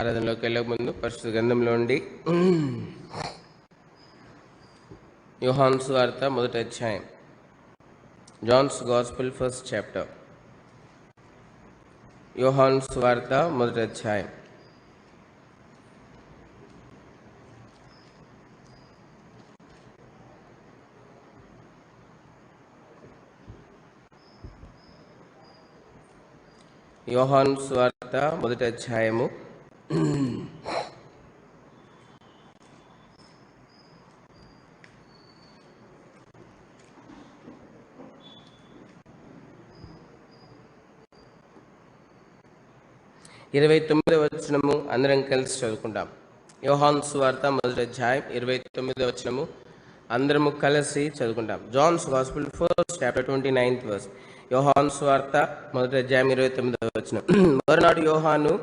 ఆరాధనలోకి వెళ్ళే ముందు పరిశుద్ధ గ్రంథంలో ఉండి యోహాను సువార్త మొదటి అధ్యాయం, జాన్స్ గాస్పెల్ ఫస్ట్ చాప్టర్. యోహాను సువార్త మొదటి అధ్యాయం. యోహాను సువార్త మొదటి అధ్యాయము 29వ వచనము అందరం కలిసి చదువుకుంటాం. యోహాను సువార్త మొదటి అధ్యాయం 29వ వచనము అందరము కలిసి చదువుకుంటాం. Johne's gospel first chapter 29th verse. యోహాను సువార్త మొదటి అధ్యాయం 29వ వచనం. మరునాడు యోహాను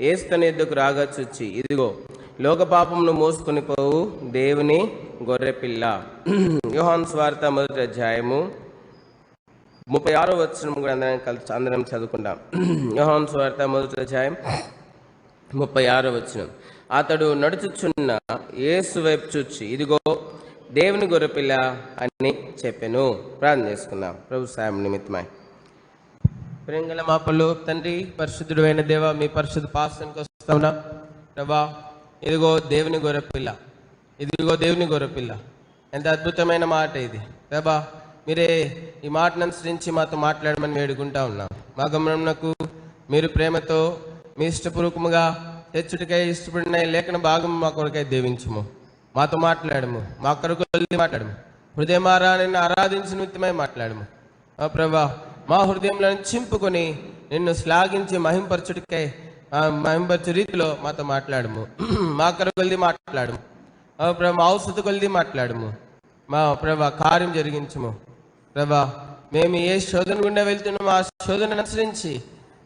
యేసు తన యొద్దకు రాగా చూచి, ఇదిగో లోక పాపమును మోసుకొని పోవు దేవుని గొర్రెపిల్ల. యోహాను సువార్త మొదటి అధ్యాయము 36వ వచనం కూడా అందరం చదువుకుంటాం. యోహాను సువార్త మొదటి అధ్యాయం 36వ వచనం. అతడు నడుచుచున్న యేసు వైపు చూచి, ఇదిగో దేవుని గొర్రెపిల్ల అని చెప్పెను. ప్రార్థన చేసుకుందాం. ప్రభు సాయం నిమిత్తమై. ప్రేంగల మా పల్లు తండ్రి, పరిశుద్ధుడు అయిన దేవ, మీ పరిశుద్ధ పాసనకు వస్తావునా ప్రభా. ఇదిగో దేవుని గొర్రెపిల్ల, ఇదిగో దేవుని గొర్రెపిల్ల. ఎంత అద్భుతమైన మాట ఇది ప్రభా. మీరే ఈ మాటను అనుసరించి మాతో మాట్లాడమని వేడుకుంటా ఉన్నాం. మా గమనంకు మీరు ప్రేమతో మీ ఇష్టపూర్వకముగా హెచ్చుటికై ఇష్టపడిన లేఖన భాగం మా కొరకై దీవించుము. మాతో మాట్లాడము, మా కొరకు మాట్లాడము. హృదయమారా నిన్ను ఆరాధించిన నిమిత్తమై మాట్లాడము. ఆ ప్రభా, మా హృదయంలో చింపుకొని నిన్ను శ్లాఘించి మహింపరచు రీతిలో మాతో మాట్లాడము. మా కొరకు మాట్లాడము. ఆ ప్రభా, మా ఔషధ కొలిది మాట్లాడము. మా ప్రభా, కార్యం జరిగించము ప్రభా. మేము ఏ శోధన గుండా వెళ్తున్నామో ఆ శోధనను అనుసరించి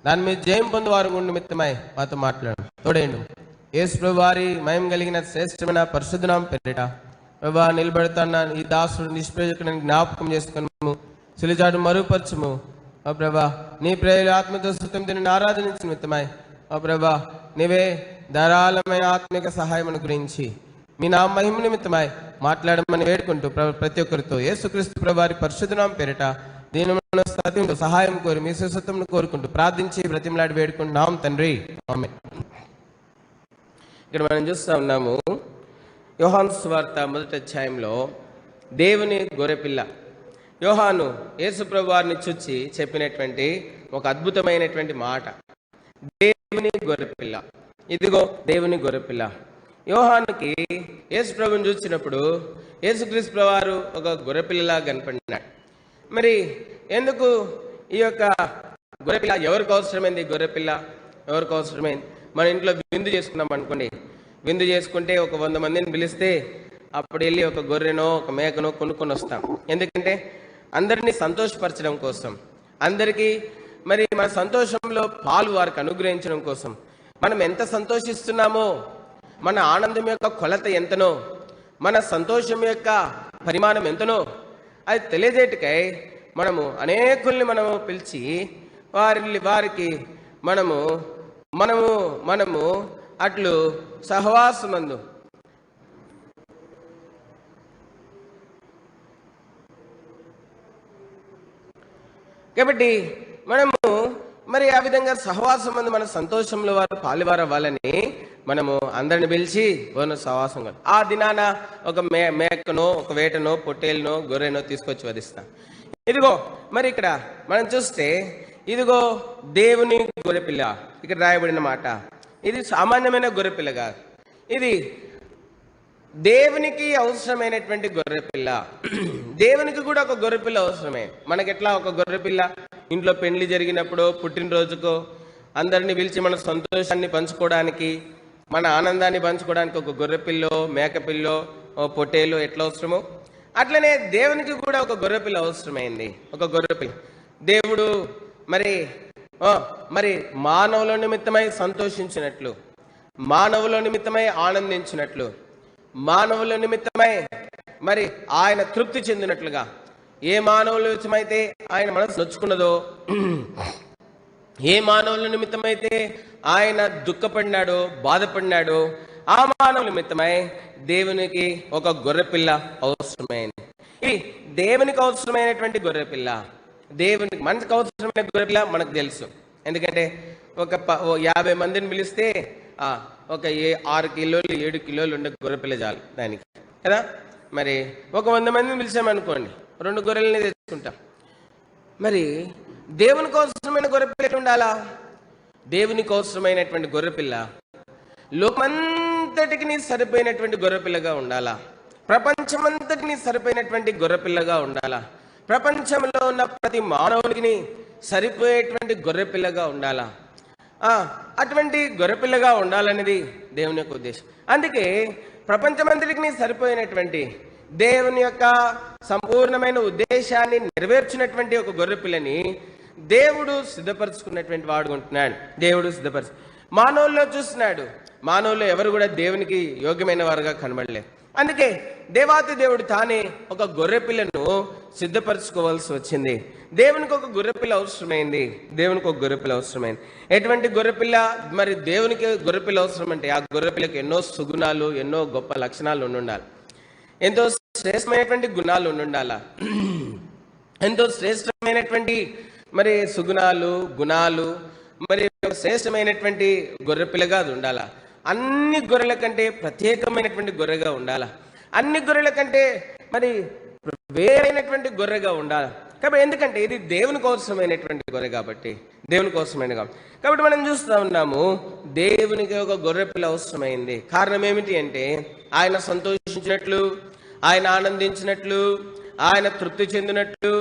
దాని మీద జయం పొందువారు గుండె నిమిత్తమై మాతో మాట్లాడు. తోడేండు యేసు ప్రభు వారి మహిమ కలిగిన శ్రేష్టమైన పరిశుద్ధనామం పేరిట ప్రభా నిలబెడుతున్న ఈ దాసుడు నిష్ప్రయోజకుడిని జ్ఞాపకం చేసుకున్నాము. సిలిజాడు మరుగుపరచము. ఆ ప్రభా, నీ ప్రేయలు ఆత్మతో శృతం తిని ఆరాధించిన నిమిత్తమై ఆ ప్రభా నీవే ధారాళమైన ఆత్మిక సహాయం గురించి మీ నా మహిమ నిమిత్తమై మాట్లాడమని వేడుకుంటూ ప్రతి ఒక్కరితో యేసుక్రీస్తు ప్రభు వారి పరిశుద్ధనామం పేరిట దీని సత్యంతో సహాయం కోరి మీ సుసత్వం కోరుకుంటూ ప్రార్థించి బ్రతిమలాడి వేడుకుంటున్నాం తండ్రి, ఆమేన్. ఇక్కడ మనం చూస్తూ ఉన్నాము యోహాను సువార్త మొదటి అధ్యాయంలో దేవుని గొర్రెపిల్ల. యోహాను యేసు ప్రభు వారిని చూచి చెప్పినటువంటి ఒక అద్భుతమైనటువంటి మాట, దేవుని గొర్రెపిల్ల. ఇదిగో దేవుని గొర్రెపిల్ల. యోహానుకి యేసు ప్రభుని చూసినప్పుడు యేసుక్రీస్తు ప్రభు వారు ఒక గొర్రెపిల్లలా కనపడినాడు. మరి ఎందుకు ఈ యొక్క గొర్రెపిల్ల ఎవరికి అవసరమైంది? గొర్రెపిల్ల ఎవరికి అవసరమైంది? మన ఇంట్లో విందు చేసుకున్నాం అనుకోండి. విందు చేసుకుంటే ఒక 100 మందిని పిలిస్తే అప్పుడు వెళ్ళి ఒక గొర్రెనో ఒక మేకనో కొనుక్కొని వస్తాం. ఎందుకంటే అందరినీ సంతోషపరచడం కోసం, అందరికీ మరి మన సంతోషంలో పాలు వారికి అనుగ్రహించడం కోసం. మనం ఎంత సంతోషిస్తున్నామో, మన ఆనందం యొక్క కొలత ఎంతనో, మన సంతోషం యొక్క పరిమాణం ఎంతనో అది తెలియజేయటకై మనము అనేకుల్ని మనము పిలిచి వారికి మనము అట్లు సహవాసమందు కాబట్టి మనము మరి ఆ విధంగా సహవాసం మంది మన సంతోషంలో వారు పాలువారు అవ్వాలని మనము అందరిని పిలిచి సహవాసం కాదు. ఆ దినాన ఒక మేకనో ఒక వేటనో పొట్టేలునో గొర్రెనో తీసుకొచ్చి వధిస్తాం. ఇదిగో మరి ఇక్కడ మనం చూస్తే ఇదిగో దేవుని గొర్రెపిల్ల ఇక్కడ రాయబడిన మాట. ఇది సామాన్యమైన గొర్రెపిల్ల కాదు, ఇది దేవునికి అవసరమైనటువంటి గొర్రెపిల్ల. దేవునికి కూడా ఒక గొర్రెపిల్ల అవసరమే. మనకెట్లా ఒక గొర్రెపిల్ల ఇంట్లో పెళ్లి జరిగినప్పుడు, పుట్టినరోజుకో అందరినీ పిలిచి మన సంతోషాన్ని పంచుకోవడానికి, మన ఆనందాన్ని పంచుకోవడానికి ఒక గొర్రెపిల్లో మేకపిల్లో పొట్టేలు ఎట్లా అవసరమో అట్లనే దేవునికి కూడా ఒక గొర్రెపిల్ల అవసరమైంది. ఒక గొర్రెపిల్ల దేవుడు మరి మానవుల నిమిత్తమై సంతోషించినట్లు, మానవుల నిమిత్తమై ఆనందించినట్లు, మానవుల నిమిత్తమై మరి ఆయన తృప్తి చెందినట్లుగా, ఏ మానవుల నిమిత్తమైతే ఆయన మనసు నొచ్చుకున్నదో, ఏ మానవుల నిమిత్తమైతే ఆయన దుఃఖపడినాడో, బాధపడినాడో, ఆ మానవ నిమిత్తమై దేవునికి ఒక గొర్రెపిల్ల అవసరమైంది. ఇది దేవునికి అవసరమైనటువంటి గొర్రెపిల్ల. దేవునికి మనకు అవసరమైన గొర్రెపిల్ల మనకు తెలుసు. ఎందుకంటే ఒక 50 మందిని పిలిస్తే ఒక 6 కిలోలు 7 కిలోలు ఉండే గొర్రెపిల్ల చాలు దానికి కదా. మరి ఒక 100 మందిని పిలిచామనుకోండి, 2 గొర్రెలని తెచ్చుకుంటాం. మరి దేవునికి అవసరమైన గొర్రెపిల్ల ఎట్లా ఉండాలా? దేవునికి అవసరమైనటువంటి గొర్రెపిల్ల లోకమంతటికి సరిపోయినటువంటి గొర్రెపిల్లగా ఉండాలా? ప్రపంచమంతటికి సరిపోయినటువంటి గొర్రెపిల్లగా ఉండాలా? ప్రపంచంలో ఉన్న ప్రతి మానవుడికి సరిపోయేటువంటి గొర్రెపిల్లగా ఉండాలా? అటువంటి గొర్రెపిల్లగా ఉండాలనేది దేవుని యొక్క ఉద్దేశం. అందుకే ప్రపంచమంతటికి సరిపోయినటువంటి దేవుని యొక్క సంపూర్ణమైన ఉద్దేశాన్ని నెరవేర్చినటువంటి ఒక గొర్రెపిల్లని దేవుడు సిద్ధపరచుకున్నటువంటి వాడు ఉంటున్నాడు. దేవుడు సిద్ధపరచు మానవుల్లో చూస్తున్నాడు. మానవుల్లో ఎవరు కూడా దేవునికి యోగ్యమైన వారుగా కనబడలేదు. అందుకే దేవాతి దేవుడు తానే ఒక గొర్రెపిల్లను సిద్ధపరచుకోవాల్సి వచ్చింది. దేవునికి ఒక గొర్రెపిల్ల అవసరమైంది. దేవునికి ఒక గొర్రెపిల్ల అవసరమైంది. ఎటువంటి గొర్రెపిల్ల? మరి దేవునికి గొర్రెపిల్ల అవసరం అంటే ఆ గొర్రెపిల్లకి ఎన్నో సుగుణాలు, ఎన్నో గొప్ప లక్షణాలు ఉండాలి. ఎంతో శ్రేష్టమైనటువంటి గుణాలు ఉండాలా. ఎంతో శ్రేష్టమైనటువంటి మరి సుగుణాలు, గుణాలు, మరి శ్రేష్టమైనటువంటి గొర్రెపిల్లగా అది ఉండాలా. అన్ని గొర్రెల కంటే ప్రత్యేకమైనటువంటి గొర్రెగా ఉండాలా. అన్ని గొర్రెల కంటే మరి వేరైనటువంటి గొర్రెగా ఉండాలి. కాబట్టి ఎందుకంటే ఇది దేవుని కోసమైనటువంటి గొర్రె కాబట్టి, దేవుని కోసమైన కాబట్టి మనం చూస్తూ ఉన్నాము దేవునికి ఒక గొర్రెపిల్ల అవసరమైంది. కారణం ఏమిటి అంటే ఆయన సంతోషించినట్లు, ఆయన ఆనందించినట్లు, ఆయన తృప్తి చెందినట్లు,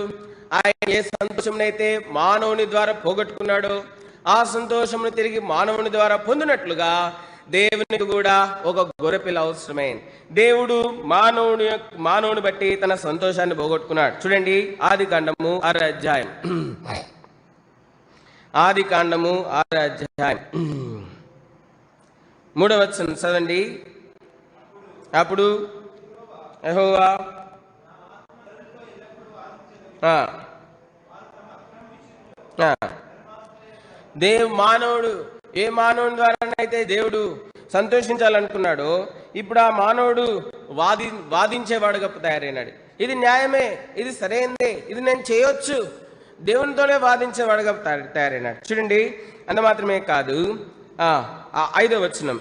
ఆయన ఏ సంతోషంనైతే మానవుని ద్వారా పోగొట్టుకున్నాడో ఆ సంతోషమును తిరిగి మానవుని ద్వారా పొందినట్లుగా దేవునికి కూడా ఒక గొర్రెపిల్ల అవసరమైంది. దేవుడు మానవుని బట్టి తన సంతోషాన్ని పోగొట్టుకున్నాడు. చూడండి, ఆదికాండము 6వ అధ్యాయం. ఆదికాండము 6వ అధ్యాయం 3వ వచనం చదవండి. అప్పుడు యెహోవా మానవుడు ఏ మానవుని ద్వారానైతే దేవుడు సంతోషించాలనుకున్నాడో ఇప్పుడు ఆ మానవుడు వాదించేవాడుగా తయారైనాడు. ఇది న్యాయమే, ఇది సరైనదే, ఇది నేను చేయొచ్చు, దేవునితోనే వాదించేవాడుగా తయారైనాడు. చూడండి, అంత మాత్రమే కాదు, 5వ వచనం.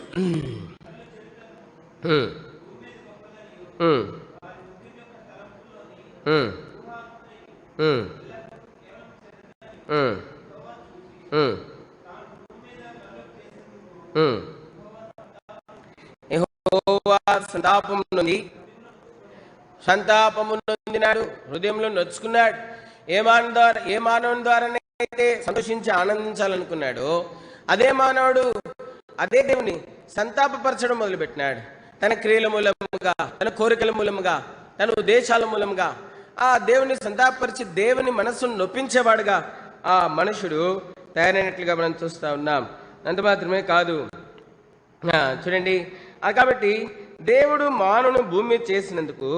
యెహోవా సంతాపము నొందినాడు, హృదయంలో నొచ్చుకున్నాడు. ఏ మానవుని ద్వారానైతే సంతోషించి ఆనందించాలనుకున్నాడో అదే మానవుడు అదే దేవుని సంతాపపరచడం మొదలుపెట్టినాడు. తన క్రియల మూలముగా, తన కోరికల మూలముగా, తన ఉద్దేశాల మూలముగా ఆ దేవుని సంతాపరిచి దేవుని మనస్సును నొప్పించేవాడుగా ఆ మనుషుడు తయారైనట్లుగా మనం చూస్తూ ఉన్నాం. అంత మాత్రమే కాదు, చూడండి, కాబట్టి దేవుడు మానవుని భూమి మీద చేసినందుకు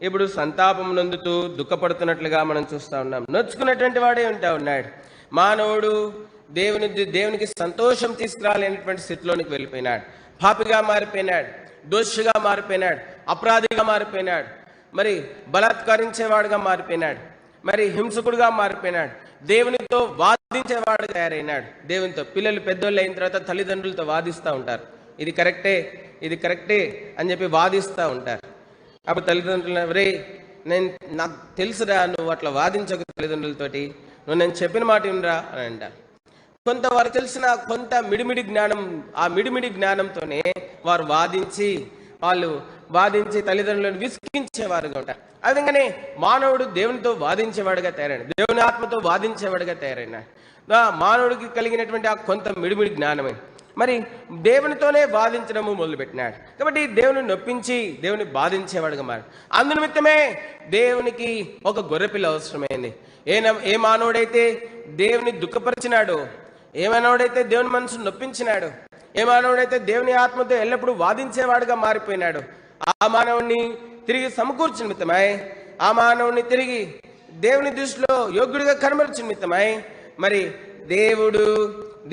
ఇప్పుడు సంతాపం నొందుతూ దుఃఖపడుతున్నట్లుగా మనం చూస్తూ ఉన్నాం. నొచ్చుకున్నటువంటి వాడే ఉంటా ఉన్నాడు. మానవుడు దేవునికి సంతోషం తీసుకురాలేనటువంటి స్థితిలోనికి వెళ్ళిపోయినాడు. పాపిగా మారిపోయినాడు, దోషిగా మారిపోయినాడు, అపరాధిగా మారిపోయినాడు, మరి బలాత్కరించేవాడుగా మారిపోయినాడు, మరి హింసకుడుగా మారిపోయినాడు, దేవునితో వాదించేవాడుగా తయారైనాడు. దేవునితో పిల్లలు పెద్దోళ్ళు అయిన తర్వాత తల్లిదండ్రులతో వాదిస్తూ ఉంటారు. ఇది కరెక్టే అని చెప్పి వాదిస్తూ ఉంటారు. అప్పుడు తల్లిదండ్రులు, రే నాకు తెలుసురా, నువ్వు అట్లా వాదించక తల్లిదండ్రులతోటి, నువ్వు నేను చెప్పిన మాట వినరా అని అంటారు. కొంత వారు తెలిసిన కొంత మిడిమిడి జ్ఞానం, ఆ మిడిమిడి జ్ఞానంతోనే వారు వాదించి తల్లిదండ్రులను విసిగించేవారుగా ఉంటారు. ఆ విధంగానే మానవుడు దేవునితో వాదించేవాడుగా తయారైనాడు, దేవుని ఆత్మతో వాదించేవాడుగా తయారైనాడు. మానవుడికి కలిగినటువంటి ఆ కొంత మిడిమిడి జ్ఞానమే మరి దేవునితోనే వాదించడము మొదలుపెట్టినాడు. కాబట్టి దేవుని నొప్పించి దేవుని బాధించేవాడుగా మారి, అందునిమిత్తమే దేవునికి ఒక గొర్రెపిల్ల అవసరమైంది. ఏ మానవుడైతే దేవుని దుఃఖపరిచినాడో, ఏ మానవుడైతే దేవుని మనసును నొప్పించినాడు, ఏ మానవుడైతే దేవుని ఆత్మతో ఎల్లప్పుడూ వాదించేవాడుగా మారిపోయినాడు, ఆ మానవుని తిరిగి సమకూర్చిన నిమిత్తమై, ఆ మానవుని తిరిగి దేవుని దృష్టిలో యోగ్యుడిగా కనబరిచిన నిమిత్తమై మరి దేవుడు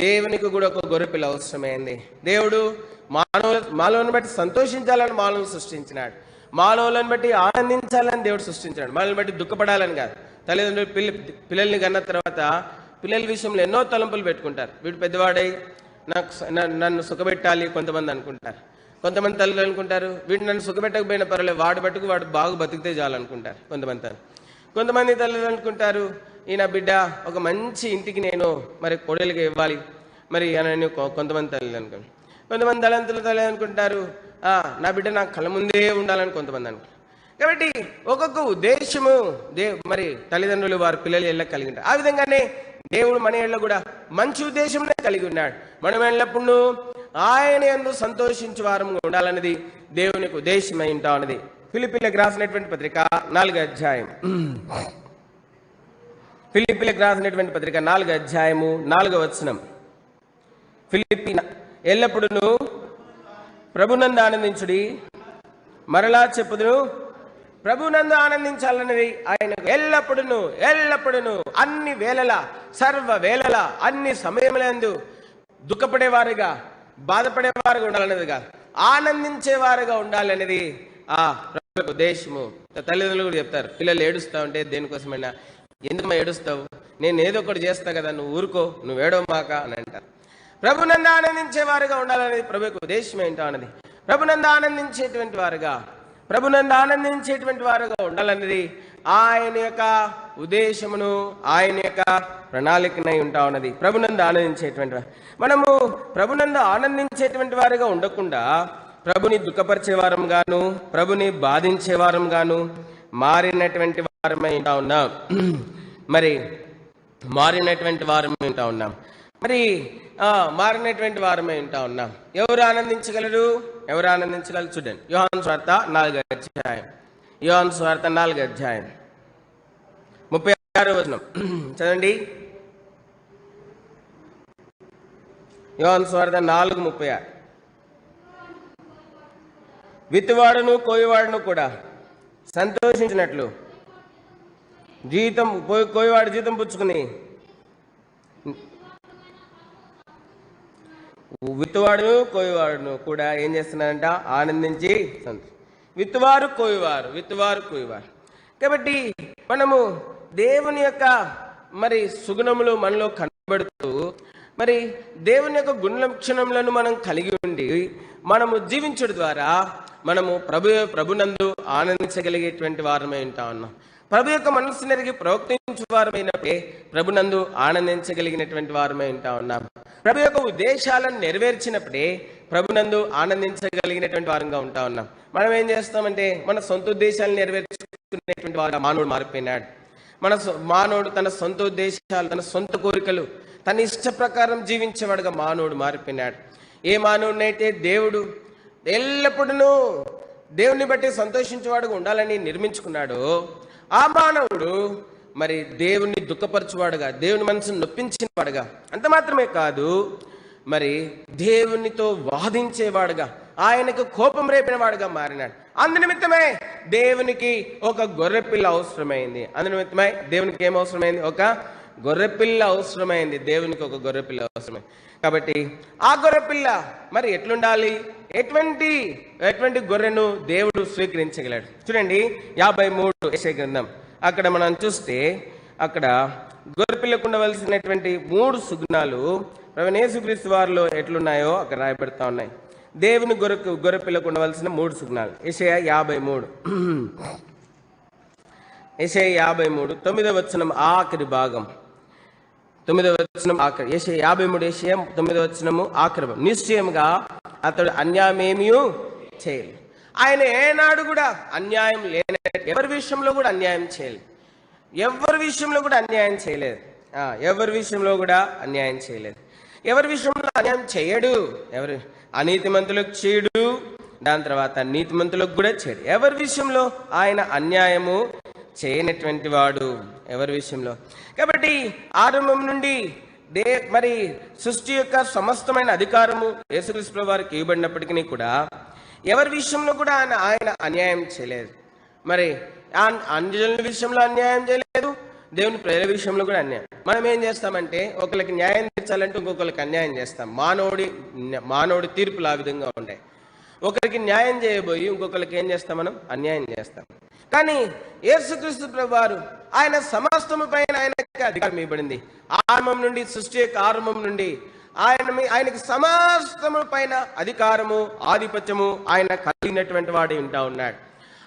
దేవునికి కూడా ఒక గొర్రెపిల్ల అవసరమైంది. దేవుడు మానవులను బట్టి సంతోషించాలని మానవులను సృష్టించినాడు. మానవులను బట్టి ఆనందించాలని దేవుడు సృష్టించాడు, మనల్ని బట్టి దుఃఖపడాలని కాదు. తల్లిదండ్రులు పిల్లల్ని కన్న తర్వాత పిల్లల విషయంలో ఎన్నో తలంపులు పెట్టుకుంటారు. వీడు పెద్దవాడై నన్ను సుఖపెట్టాలి కొంతమంది అనుకుంటారు. కొంతమంది తల్లులు అనుకుంటారు వీడు నన్ను సుఖపెట్టకపోయినా పర్వాలేదు, వాడు బాగా బతికితే చాలనుకుంటారు కొంతమంది తల్లులు అనుకుంటారు ఈయన బిడ్డ ఒక మంచి ఇంటికి నేను మరి కొడుకులకి ఇవ్వాలి మరి అని కొంతమంది తల్లులు అనుకుంటారు. కొంతమంది తల్లి అనుకుంటారు నా బిడ్డ నా కళ్ళ ముందే ఉండాలని కొంతమంది అనుకుంటారు. కాబట్టి ఒక్కొక్క ఉద్దేశము మరి తల్లిదండ్రులు వారి పిల్లలు ఎళ్ళ కలిగి ఉంటారు. ఆ విధంగానే దేవుడు మన ఏళ్ళ కూడా మంచి ఉద్దేశంనే కలిగి ఉన్నాడు. మనం ఎల్లప్పుడూ ఆయన యందు సంతోషించే వారంగా ఉండాలన్నది దేవునికి ఉద్దేశమై ఉంటా ఉన్నది. ఫిలిప్పీలకు రాసినటువంటి పత్రిక 4వ అధ్యాయం, ఫిలిప్పీలకు రాసినటువంటి పత్రిక 4వ అధ్యాయము 4వ వచనం. ఫిలిప్పీ ఎల్లప్పుడూ ప్రభునందు ఆనందించుడి, మరలా చెప్పుదును ప్రభునందు ఆనందించాలన్నది ఆయన ఎల్లప్పుడూ అన్ని వేళలా సర్వ వేళలా అన్ని సమయములందు దుఃఖపడేవారుగా బాధపడేవారుగా ఉండాలన్నదిగా ఆనందించేవారుగా ఉండాలనేది ఆ ప్రభు ఉద్దేశము. తల్లిదండ్రులు కూడా చెప్తారు, పిల్లలు ఏడుస్తా ఉంటే దేనికోసమైనా ఎందుకు ఏడుస్తావు, నేను ఏదో ఒకటి చేస్తా కదా, నువ్వు ఊరుకో, నువ్వు ఏడవమాక అని అంటారు. ప్రభునందు ఆనందించేవారుగా ఉండాలనేది ప్రభుకు ఉద్దేశం ఏంటో అన్నది. ప్రభునందు ఆనందించేటువంటి వారుగా ఉండాలన్నది ఆయన యొక్క ఉద్దేశమును ఆయన యొక్క ప్రణాళికనై ఉంటా ఉన్నది. ప్రభునందు ఆనందించేటువంటి మనము ప్రభునందు ఆనందించేటువంటి వారుగా ఉండకుండా ప్రభుని దుఃఖపరిచే వారం గాను ప్రభుని బాధించే వారం గాను మారినటువంటి వారమై ఉంటా ఉన్నాం. మారినటువంటి వారమై ఉంటా ఉన్నాం. ఎవరు ఆనందించగలరు? చూడండి, యోహాను సువార్త 4వ అధ్యాయం, 36వ వచనం చదవండి. యోహాను సువార్త 4:36. విత్తువాడును కోయివాడును కూడా సంతోషించినట్లు కోయివాడు జీతం పుచ్చుకుని విత్తువాడును కోయివాడును కూడా ఏం చేస్తున్నారంట? ఆనందించి విత్తువారు కోయివారు. కాబట్టి మనము దేవుని యొక్క సుగుణములు మనలో కనబడుతూ దేవుని యొక్క గుణలక్షణములను మనం కలిగి ఉండి మనము జీవించడం ద్వారా మనము ప్రభునందు ఆనందించగలిగేటువంటి వారమై ఉంటా ఉన్నాం. ప్రభు యొక్క మనస్సు నెరిగి ప్రవర్తించే వారమైనప్పుడే ప్రభునందు ఆనందించగలిగినటువంటి వారమై ఉంటా ఉన్నాం. ప్రభు యొక్క ఉద్దేశాలను నెరవేర్చినప్పుడే ప్రభునందు ఆనందించగలిగినటువంటి వారంగా ఉంటా ఉన్నాం. మనం ఏం చేస్తామంటే మన సొంత ఉద్దేశాలను నెరవేర్చుకునేటువంటి వారుగా మానవుడు మారిపోయినాడు. మానవుడు తన సొంత ఉద్దేశాలు, తన సొంత కోరికలు, తన ఇష్ట ప్రకారం జీవించేవాడుగా మానవుడు మారిపోయినాడు. ఏ మానవుడినైతే దేవుడు ఎల్లప్పుడూ దేవుని బట్టి సంతోషించేవాడుగా ఉండాలని నిర్మించుకున్నాడో ఆ మానవుడు దేవుని దుఃఖపరచువాడుగా, దేవుని మనసును నొప్పించిన వాడుగా, అంత మాత్రమే కాదు దేవునితో వాదించేవాడుగా, ఆయనకు కోపం రేపిన వాడుగా మారినాడు. అందునిమిత్తమే దేవునికి ఒక గొర్రెపిల్ల అవసరమైంది. దేవునికి ఏం అవసరమైంది? ఒక గొర్రెపిల్ల అవసరమైంది. దేవునికి ఒక గొర్రెపిల్ల అవసరమైంది. కాబట్టి ఆ గొర్రెపిల్ల ఎట్లుండాలి? ఎటువంటి గొర్రెను దేవుడు స్వీకరించగలడు? చూడండి 53 యెషయా గ్రంథం. అక్కడ మనం చూస్తే అక్కడ గొర్రెపిల్లకు ఉండవలసినటువంటి 3 సుగుణాలు ప్రభువైన యేసుక్రీస్తు వారిలో ఎట్లున్నాయో అక్కడ రాయబడతా ఉన్నాయి. దేవుని గొర్రెపిల్లకు ఉండవలసిన 3 సుగుణాలు. యెషయా 53 9వ వచనం ఆఖరి భాగం. 9వ వచనం ఆఖరి. యెషయా 53 9వ వచనము ఆఖరి భాగం. నిశ్చయముగా అతడు అన్యాయమేమీ చేయలేదు. ఆయన ఏనాడు కూడా అన్యాయం లేని, ఎవరి విషయంలో కూడా అన్యాయం చేయలేదు. ఎవరి విషయంలో కూడా అన్యాయం చేయడు. ఎవరు అనీతిమంతులకు చేయడు, దాని తర్వాత నీతిమంతులకు కూడా చేయడు. ఎవరి విషయంలో ఆయన అన్యాయము చేయనటువంటి వాడు, ఎవరి విషయంలో. కాబట్టి ఆరంభం నుండి సృష్టి యొక్క సమస్తమైన అధికారము యేసుక్రీస్తు వారికి ఇవ్వబడినప్పటికీ కూడా ఎవరి విషయంలో కూడా ఆయన అన్యాయం చేయలేదు. అన్యజనుల విషయంలో అన్యాయం చేయలేదు, దేవుని ప్రజల విషయంలో కూడా అన్యాయం. మనం ఏం చేస్తామంటే ఒకరికి న్యాయం తీర్చాలంటే ఇంకొకరికి అన్యాయం చేస్తాం. మానవుడి తీర్పులు ఆ విధంగా ఉంటాయి. ఒకరికి న్యాయం చేయబోయి ఇంకొకరికి ఏం చేస్తాం, మనం అన్యాయం చేస్తాం. కానీ యేసుక్రీస్తు ప్రభువారు ఆయన సమస్తము పైన ఆయనకి అధికారం ఇవ్వబడింది. ఆరంభం నుండి, సృష్టి యొక్క ఆరంభం నుండి ఆయనకి సమస్తము పైన అధికారము, ఆధిపత్యము ఆయన కలిగినటువంటి వాడై ఉంటా ఉన్నాడు.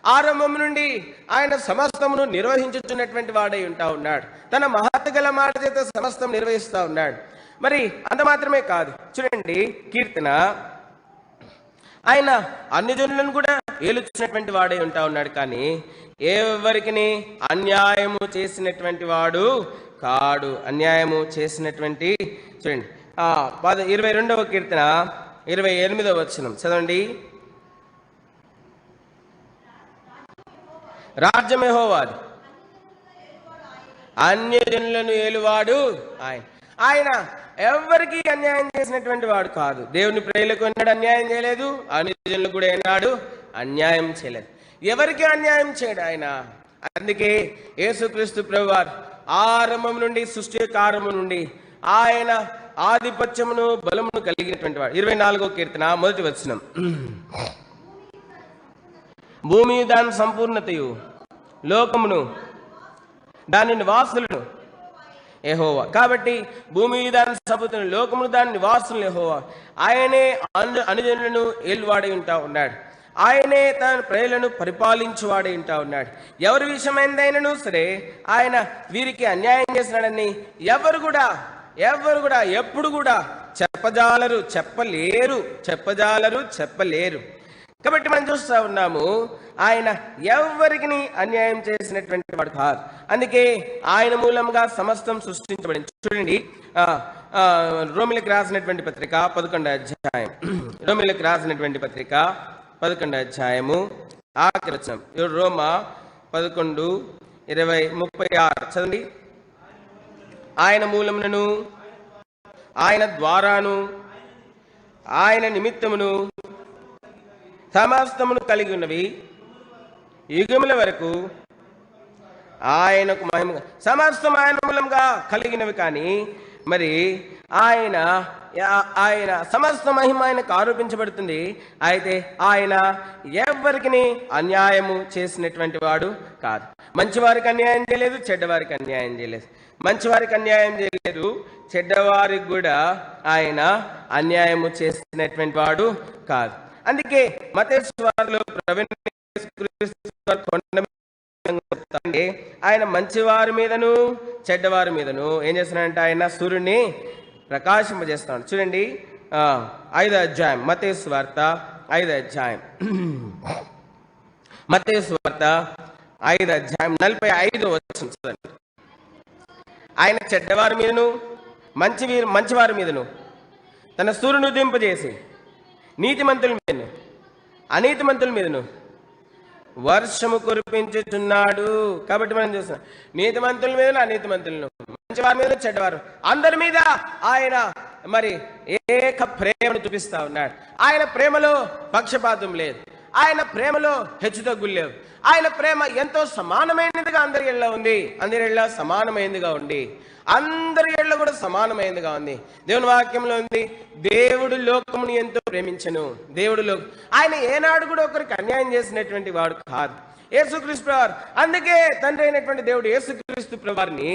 ఆరంభం నుండి ఆయన సమస్తమును నిర్వహించుతున్నటువంటి వాడై ఉంటా ఉన్నాడు. తన మహత్తు గల మాట చేత సమస్తం నిర్వహిస్తూ ఉన్నాడు. మరి అంత మాత్రమే కాదు, చూడండి కీర్తన, ఆయన అన్ని జనులను కూడా ఏలుచున్నటువంటి వాడై ఉంటా ఉన్నాడు. కానీ ఎవరికి అన్యాయము చేసినటువంటి వాడు కాడు. అన్యాయము చేసినటువంటి, చూడండి 22వ కీర్తన 28వ వచనం చదవండి. రాజ్యం యెహోవాది, అన్యజనులను ఏలువాడు ఆయన. ఆయన ఎవరికి అన్యాయం చేసినటువంటి వాడు కాదు. దేవుని ప్రేలకు ఎన్నాడు అన్యాయం చేయలేదు, అన్యజనులకు కూడా ఏనాడు అన్యాయం చేయలేదు. ఎవరికి అన్యాయం చేయడు ఆయన. అందుకే యేసుక్రీస్తు ప్రభువారు ఆరంభం నుండి, సృష్టి యొక్క ఆరంభం నుండి ఆయన ఆధిపత్యమును బలమును కలిగినటువంటి వాడు. 24వ కీర్తన 1వ వచనం, భూమి దాని సంపూర్ణతయు, లోకమును దాని నివాసులను యెహోవా. కాబట్టి భూమి దాని సంపూర్ణ, లోకమును దాని నివాసులను యెహోవా. ఆయనే అనుజనులను ఏలువాడై ఉంటా ఉన్నాడు. ఆయనే తన ప్రజలను పరిపాలించువాడై ఉంటా ఉన్నాడు. ఎవరి విషయమైందైనను సరే ఆయన వీరికి అన్యాయం చేసినాడని ఎవరు కూడా ఎప్పుడు కూడా చెప్పలేరు. కాబట్టి మనం చూస్తూ ఉన్నాము, ఆయన ఎవరికి అన్యాయం చేసినటువంటి వాడు కాదు. అందుకే ఆయన మూలంగా సమస్తం సృష్టించబడింది. చూడండి రోమిలకు రాసినటువంటి పత్రిక 11వ అధ్యాయం, రోమిలకు రాసినటువంటి పత్రిక 11వ అధ్యాయము ఆఖరి వచనం, రోమా 11:20-36 చదండి. ఆయన మూలములను, ఆయన ద్వారాను, ఆయన నిమిత్తమును సమస్తమును కలిగి ఉన్నవి యుగముల వరకు ఆయనకు మహిమ. సమస్తం ఆయన మూలంగా కలిగినవి. కానీ మరి ఆయన సమస్త మహిమ ఆయనకు ఆరోపించబడుతుంది. అయితే ఆయన ఎవరికి అన్యాయము చేసినటువంటి వాడు కాదు. మంచివారికి అన్యాయం చేయలేదు, చెడ్డవారికి అన్యాయం చేయలేదు. మంచివారికి అన్యాయం చేయలేదు, చెడ్డవారికి కూడా ఆయన అన్యాయము చేసినటువంటి వాడు కాదు. అందుకే మత్తయి సువార్తలో ఆయన మంచివారి మీదను చెడ్డవారి మీదను ఏం చేస్తున్నాడంటే ఆయన సూర్యుడిని ప్రకాశింపజేస్తున్నాడు. చూడండి 5వ అధ్యాయం, మత్తయి సువార్త 5వ అధ్యాయం, మత్తయి సువార్త 5వ అధ్యాయం 45వ వచనం చూడండి. ఆయన చెడ్డవారి మీదను మంచివారి మీదను తన సూర్యుని ఉదయింపజేసి నీతిమంతుల మీదను అనీతిమంతుల మీదను వర్షము కురిపించుచున్నాడు. కాబట్టి మనం చూస్తాం, నీతిమంతుల మీద, అనీతిమంతులను, మంచివారి మీద, చెడ్డవారు, అందరి మీద ఆయన మరి ఏక ప్రేమను చూపిస్తా ఉన్నాడు. ఆయన ప్రేమలో పక్షపాతం లేదు, ఆయన ప్రేమలో హెచ్చుతగ్గులు లేవు. ఆయన ప్రేమ ఎంతో సమానమైనదిగా అందరి ఏళ్ళ ఉంది, అందరి ఏళ్ళ సమానమైనదిగా ఉండి అందరి ఏళ్ళ కూడా సమానమైనదిగా ఉంది. దేవుని వాక్యంలో ఉంది, దేవుడు లోకమును ఎంతో ప్రేమించెను. ఆయన ఏనాడు కూడా ఒకరికి అన్యాయం చేసినటువంటి వాడు కాదు. యేసుక్రీస్తు ప్రభువారు, అందుకే తండ్రి అయినటువంటి దేవుడు యేసుక్రీస్తు ప్రభువారిని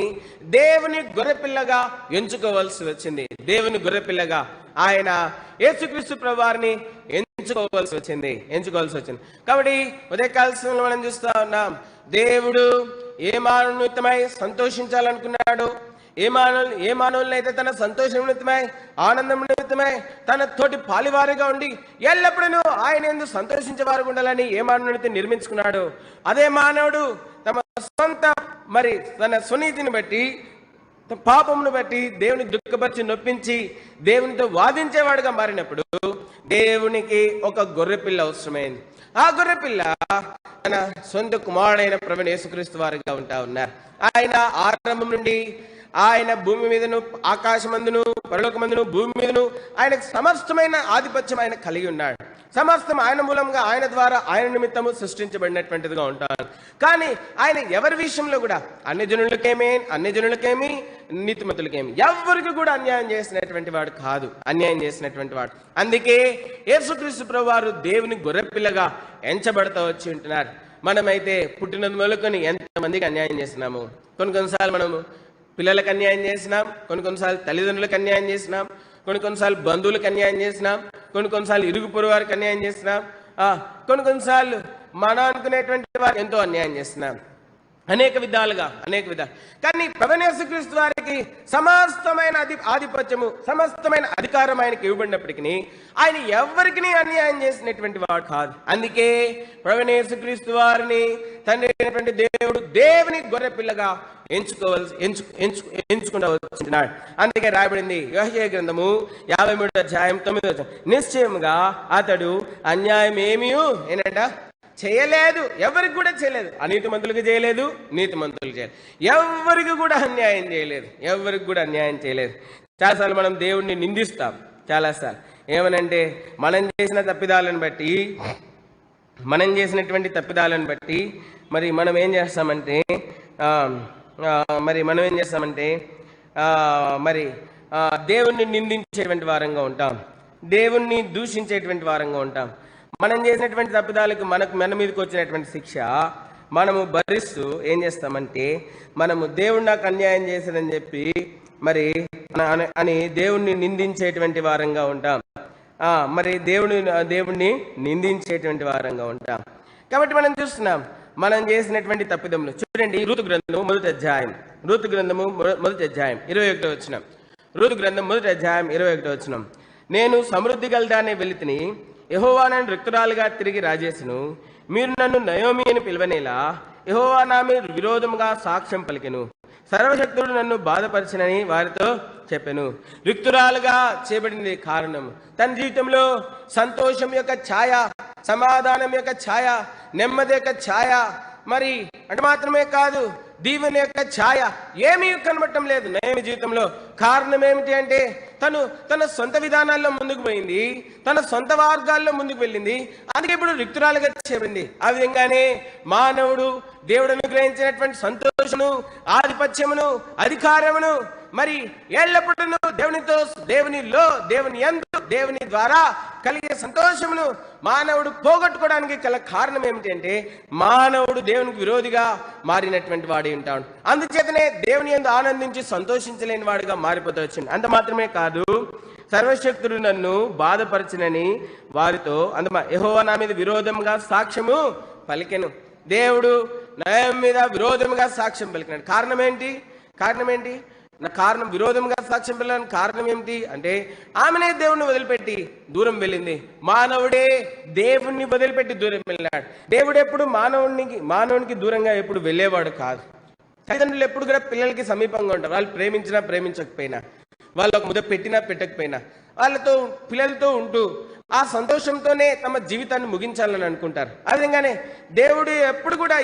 దేవుని గొర్రెపిల్లగా ఎంచుకోవాల్సి వచ్చింది. దేవుని గొర్రెపిల్లగా ఆయన యేసుక్రీస్తు ప్రభువారిని ఎంచుకోవాల్సి వచ్చింది. కాబట్టి ఉదయకాల సమయంలో మనం చూస్తా ఉన్నాం, దేవుడు ఏ మానవుని నిమిత్తమై సంతోషించాలనుకున్నాడు, ఏ మానవులను అయితే తన సంతోషం నిమిత్తమై, ఆనందం నిమిత్తమై, తన తోటి పాలివారిగా ఉండి ఎల్లప్పుడూ ఆయన ఎందుకు సంతోషించేవారు ఉండాలని ఏ మానవుని నిర్మించుకున్నాడు, అదే మానవుడు తమ సొంత మరి తన సునీతిని బట్టి, పాపమును బట్టి దేవుని దుఃఖపరిచి నొప్పించి దేవునితో వాదించేవాడుగా మారినప్పుడు దేవునికి ఒక గొర్రెపిల్ల అవసరమైంది. ఆ గొర్రెపిల్ల తన సొంత కుమారుడైన ప్రభువైన యేసుక్రీస్తు వారిగా ఉంటా ఉన్నారు. ఆయన ఆరంభం నుండి ఆయన భూమి మీదను ఆకాశమందును పరలోకమందును భూమి మీదను ఆయనకు సమస్తమైన ఆధిపత్యం ఆయన కలిగి ఉన్నాడు. సమస్తం ఆయన మూలంగా, ఆయన ద్వారా, ఆయన నిమిత్తము సృష్టించబడినటువంటిదిగా ఉంటాడు. కానీ ఆయన ఎవరి విషయంలో కూడా అన్ని జనులకేమి నీతిమంతులకేమి ఎవరికి కూడా అన్యాయం చేసినటువంటి వాడు కాదు, అన్యాయం చేసినటువంటి వాడు. అందుకే యేసుక్రీస్తు ప్రభువారు దేవుని గొర్రెపిల్లగా ఎంచబడతా వచ్చి ఉంటున్నారు. మనమైతే పుట్టినది మొదలుకొని ఎంతమందికి అన్యాయం చేసినాము. కొన్నిసార్లు మనము పిల్లలకు అన్యాయం చేసినాం, కొన్నిసార్లు తల్లిదండ్రులకు అన్యాయం చేసినాం, కొన్నిసార్లు బంధువులకు అన్యాయం చేసినాం, కొన్నిసార్లు ఇరుగు పొరుగు వారికి అన్యాయం చేసినాం, కొన్నిసార్లు మనం అనుకునేటువంటి వారికి ఎంతో అన్యాయం చేసినాం. అనేక విధాలుగా. కానీ ప్రభువైన యేసుక్రీస్తు వారికి సమస్తమైన ఆధిపత్యము, సమస్తమైన అధికారం ఆయనకి ఇవ్వబడినప్పటికీ ఆయన ఎవరికి అన్యాయం చేసినటువంటి వాడు కాదు. అందుకే ప్రభువైన యేసుక్రీస్తు వారిని తండ్రి అయినటువంటి దేవుడు దేవుని గొర్రె పిల్లగా ఎంచుకుంటూ వచ్చినాడు. అందుకే రాయబడింది యెహోషువ గ్రంథము 53:9, నిశ్చయముగా అతడు అన్యాయం ఏమీ చేయలేదు, ఎవరికి కూడా చేయలేదు. అనీతిమంతులకు చేయలేదు, నీతిమంతులకు చేయలేదు, ఎవరికి కూడా అన్యాయం చేయలేదు. చాలాసార్లు మనం దేవుణ్ణి నిందిస్తాం. చాలాసార్లు ఏమనంటే మనం చేసినటువంటి తప్పిదాలను బట్టి మరి మనం ఏం చేస్తామంటే దేవుణ్ణి నిందించేటువంటి వారంగా ఉంటాం, దేవుణ్ణి దూషించేటువంటి వారంగా ఉంటాం. మనం చేసినటువంటి తప్పిదాలకు మన మీదకి వచ్చినటువంటి శిక్ష మనము భరిస్తూ ఏం చేస్తామంటే మనము దేవుడు నాకు అన్యాయం చేశాడని చెప్పి అని దేవుణ్ణి నిందించేటువంటి వారంగా ఉంటాం. దేవుణ్ణి నిందించేటువంటి వారంగా ఉంటాం. కాబట్టి మనం చూస్తున్నాం మనం చేసినటువంటి తప్పిదములు. చూడండి, రూతు గ్రంథము మొదటి అధ్యాయం 21వ వచనం. రూతు గ్రంథం 21వ వచనం. నేను సమృద్ధి గలదానే వెళితిని, యెహోవా నన్ను రిక్తురాలుగా తిరిగి రాజేసును. మీరు నన్ను నయోమి అని పిలవనేలా, యెహోవా నా మీద విరోధముగా సాక్ష్యం పలికెను. సర్వశక్తుడు నన్ను బాధపరచనని వారితో చెప్పెను. రిక్తురాలుగా చేయబడింది కారణం తన జీవితంలో సంతోషం యొక్క ఛాయ, సమాధానం యొక్క ఛాయ, నెమ్మది యొక్క ఛాయ, మరి అంటే మాత్రమే కాదు దీవెన యొక్క ఛాయ ఏమీ కనబడటం లేదు నయోమి జీవితంలో. కారణం ఏమిటి అంటే తన సొంత విధానాల్లో ముందుకు పోయింది, తన సొంత మార్గాల్లో ముందుకు వెళ్ళింది. అందుకే ఇప్పుడు రిక్తురాలుగా చేయబడింది. ఆ విధంగానే మానవుడు దేవుడు అనుగ్రహించినటువంటి సంతోషమును, ఆధిపత్యమును, అధికారమును మరి ఎల్లప్పుడూ దేవుని యందు, దేవుని ద్వారా కలిగే సంతోషమును మానవుడు పోగొట్టుకోవడానికి గల కారణం ఏమిటంటే మానవుడు దేవునికి విరోధిగా మారినటువంటి వాడి ఉంటాడు. అందుచేతనే దేవుని యందు ఆనందించి సంతోషించలేని వాడిగా మారిపోతూ వచ్చింది. అంత మాత్రమే కాదు, సర్వశక్తుడు నన్ను బాధపరచనని వారితో యెహోవా నా మీద విరోధంగా సాక్ష్యము పలికెను. దేవుడు నయోమి మీద విరోధంగా సాక్ష్యం పలికినాడు. కారణం విరోధంగా సాక్ష్యం పలికడానికి కారణం ఏమిటి అంటే ఆమెనే దేవుణ్ణి వదిలిపెట్టి దూరం వెళ్ళింది. మానవుడే దేవుణ్ణి వదిలిపెట్టి దూరం వెళ్ళాడు. దేవుడు ఎప్పుడు మానవునికి దూరంగా ఎప్పుడు వెళ్ళేవాడు కాదు. తల్లిదండ్రులు ఎప్పుడు కూడా పిల్లలకి సమీపంగా ఉంటారు. వాళ్ళు ప్రేమించినా ప్రేమించకపోయినా, వాళ్ళు ఒక ముద్ద పెట్టినా పెట్టకపోయినా పిల్లలతో ఉంటూ ఆ సంతోషంతోనే తమ జీవితాన్ని ముగించాలని అనుకుంటారు. ఆ విధంగానే దేవుడు ఎప్పుడు కూడా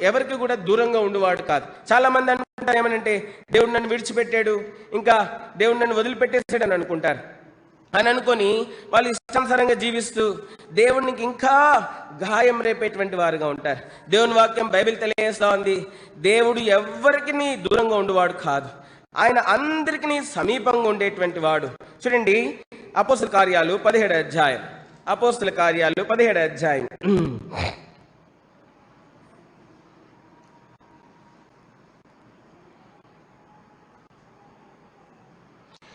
ఎవరికి కూడా దూరంగా ఉండేవాడు కాదు. చాలా మంది అనుకుంటారు ఏమనంటే దేవుడు నన్ను విడిచిపెట్టాడు, ఇంకా దేవుడు నన్ను వదిలిపెట్టేసాడు అని అనుకుంటారు. అని అనుకొని వాళ్ళు ఇష్టానుసారంగా జీవిస్తూ దేవునికి ఇంకా గాయం రేపేటువంటి వారుగా ఉంటారు. దేవుని వాక్యం బైబిల్ తెలియజేస్తా ఉంది, దేవుడు ఎవరికి దూరంగా ఉండేవాడు కాదు, ఆయన అందరికీ సమీపంగా ఉండేటువంటి వాడు. చూడండి, అపోస్తుల కార్యాలు 17వ అధ్యాయం.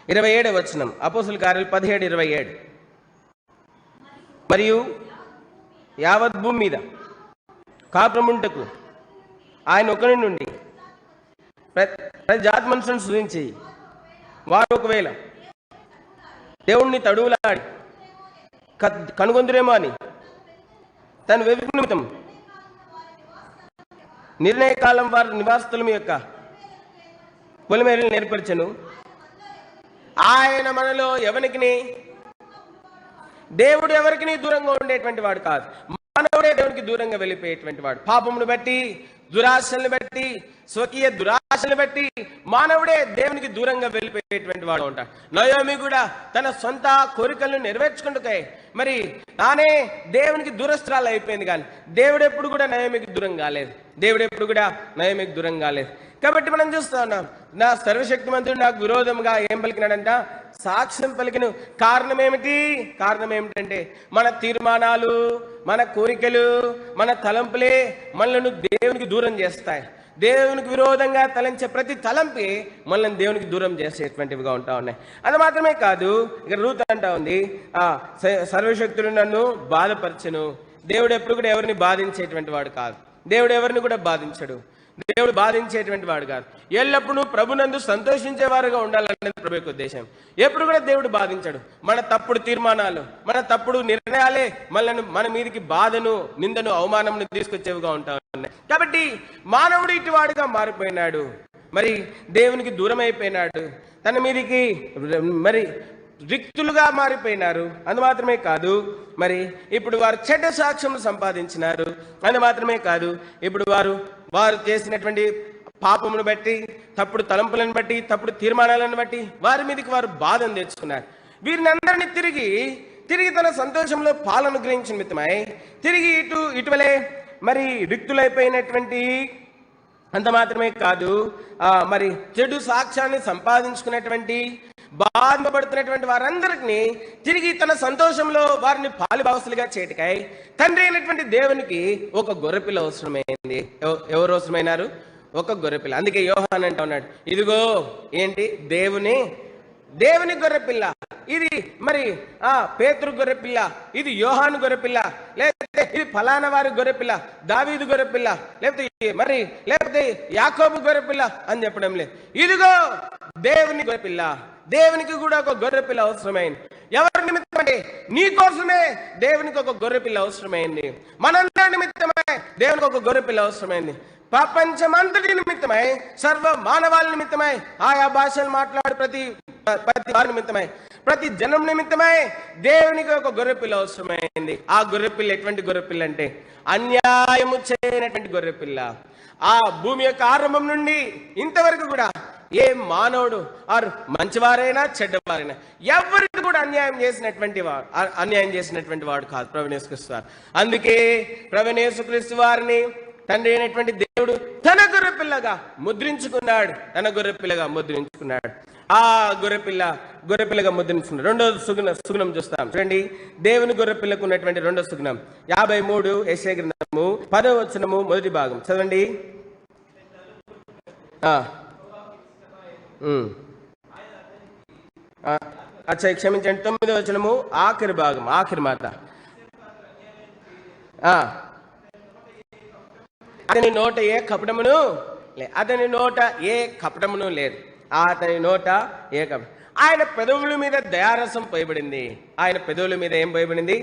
27వ వచనం. అపోస్తుల కార్యాలు 17:27. మరియు యావత్ భూమి మీద కాపురముంటకు ఆయన ఒకరి నుండి ప్రతి జాతి మనుషులను సృజించి వారు ఒకవేళ దేవుణ్ణి తడువులాడి కనుగొందురేమో అని తన వెలుగు నిమిత్తం నిర్ణయకాలం వారి నివాసస్థలం యొక్క పొలిమేరలను ఏర్పరచెను. ఆయన మనలో దేవుడు ఎవరికి దూరంగా ఉండేటువంటి వాడు కాదు. మనం మానవుడే దేవునికి దూరంగా వెళ్ళిపోయేటువంటి వాడు. పాపమును బట్టి, దురాశలను బట్టి, స్వకీయ దురాశలను బట్టి మానవుడే దేవునికి దూరంగా వెళ్ళిపోయేటువంటి వాడు ఉంటాడు. నయోమి కూడా తన సొంత కోరికలను నెరవేర్చుకుంటుకాయి మరి తానే దేవునికి దూరస్తురాలు అయిపోయింది. కానీ దేవుడు ఎప్పుడు కూడా నయోమికి దూరం కాలేదు. దేవుడు ఎప్పుడు కూడా నయోమికి దూరం కాలేదు. కాబట్టి మనం చూస్తా ఉన్నాం, నా సర్వశక్తిమంతుడు నాకు విరోధంగా ఏం పలికినాడంట? సాక్ష్యం పలికిన. కారణం ఏమిటి? కారణం ఏమిటంటే మన తీర్మానాలు, మన కోరికలు, మన తలంపులే మనల్ని దేవునికి దూరం చేస్తాయి. దేవునికి విరోధంగా తలంచే ప్రతి తలంపి మనల్ని దేవునికి దూరం చేసేటువంటివిగా ఉంటా ఉన్నాయి. అది మాత్రమే కాదు, ఇక రూత్ అంటా ఉంది, సర్వశక్తుడు నన్ను బాధపరచను. దేవుడు ఎప్పుడు కూడా ఎవరిని బాధించేటువంటి వాడు కాదు. దేవుడు ఎవరిని కూడా బాధించడు. దేవుడు బాధించేటువంటి వాడు కాదు. ఎల్లప్పుడూ ప్రభునందు సంతోషించేవారుగా ఉండాలనేది ప్రభు యొక్క ఉద్దేశం. ఎప్పుడు కూడా దేవుడు బాధించడు. మన తప్పుడు తీర్మానాలు, మన తప్పుడు నిర్ణయాలే మన మీదకి బాధను, నిందను, అవమానంను తీసుకొచ్చేవిగా ఉంటా ఉన్నాయి. కాబట్టి మానవుడు ఇటువాడుగా మారిపోయినాడు, మరి దేవునికి దూరం అయిపోయినాడు, తన మీదికి మరి రిక్తులుగా మారిపోయినారు. అది మాత్రమే కాదు, మరి ఇప్పుడు వారు చెడ్డ సాక్ష్యం సంపాదించినారు. అది మాత్రమే కాదు, ఇప్పుడు వారు చేసినటువంటి పాపమును బట్టి, తప్పుడు తలంపులను బట్టి, తప్పుడు తీర్మానాలను బట్టి వారి మీదకి వారు బాధను తెచ్చుకున్నారు. వీరిని అందరినీ తిరిగి తన సంతోషంలో పాలను గ్రహించిన మిత్తమై తిరిగి ఇటువలే మరి రిక్తులైపోయినటువంటి, అంత మాత్రమే కాదు, మరి చెడు సాక్ష్యాన్ని సంపాదించుకున్నటువంటి, బాధపడుతున్నటువంటి వారందరినీ తిరిగి తన సంతోషంలో వారిని పాలుభావస్తులుగా చేయటకై తండ్రి అయినటువంటి దేవునికి ఒక గొర్రెపిల్ల అవసరమైంది. ఎవరు అవసరమైనారు? ఒక గొర్రెపిల్ల. అందుకే యోహాన్ అంటా ఉన్నాడు, ఇదిగో ఏంటి దేవుని గొర్రెపిల్ల, ఇది మరి పేతురు గొర్రెపిల్ల, ఇది యోహాను గొర్రెపిల్ల, లేకపోతే ఇది ఫలానా వారి గొర్రెపిల్ల, దావీదు గొర్రెపిల్ల, లేకపోతే యాకోబు గొర్రెపిల్ల అని చెప్పడం లేదు. ఇదిగో దేవుని గొర్రెపిల్ల. దేవునికి కూడా ఒక గొర్రెపిల్ల అవసరమైంది. ఎవరి నిమిత్తం అంటే నీ కోసమే దేవునికి ఒక గొర్రెపిల్ల అవసరమైంది. మనందరి నిమిత్తమై దేవునికి ఒక గొర్రెపిల్ల అవసరమైంది. ప్రపంచమంతటి నిమిత్తమై, సర్వ మానవాళి నిమిత్తమై, ఆయా భాషలు మాట్లాడు ప్రతి వారి నిమిత్తమై, ప్రతి జనం నిమిత్తమై దేవునికి ఒక గొర్రెపిల్ల అవసరమైంది. ఆ గొర్రెపిల్ల ఎటువంటి గొర్రెపిల్ల అంటే అన్యాయము చేయనటువంటి గొర్రెపిల్ల. ఆ భూమి యొక్క ఆరంభం నుండి ఇంతవరకు కూడా ఏ మానవుడు ఆరు మంచివారైనా చెడ్డవారైనా ఎవరికి కూడా అన్యాయం చేసినటువంటి వాడు కాదు ప్రభువైన యేసుక్రీస్తు వారు. అందుకే ప్రభువైన యేసుక్రీస్తు వారిని తండ్రి అయినటువంటి దేవుడు తన గొర్రెపిల్లగా ముద్రించుకున్నాడు. ఆ గొర్రెపిల్లగా ముద్రించుకున్నాడు. రెండో సుగుణం చూస్తాం చూడండి. దేవుని గొర్రెపిల్లకు ఉన్నటువంటి రెండో సుగుణం 53 యెషయా గ్రంథము 10వ వచనము మొదటి భాగం చదవండి. క్షమించండి, 9వ వచనము ఆఖరి భాగం, ఆఖరి మాట. అతని నోట ఏ కపటమును లేదు. అతని నోట ఏ కపటమును లేదు. ఆయన పెదవుల మీద దయారసం పోయబడింది. ఆయన పెదవుల మీద ఏం పోయబడింది?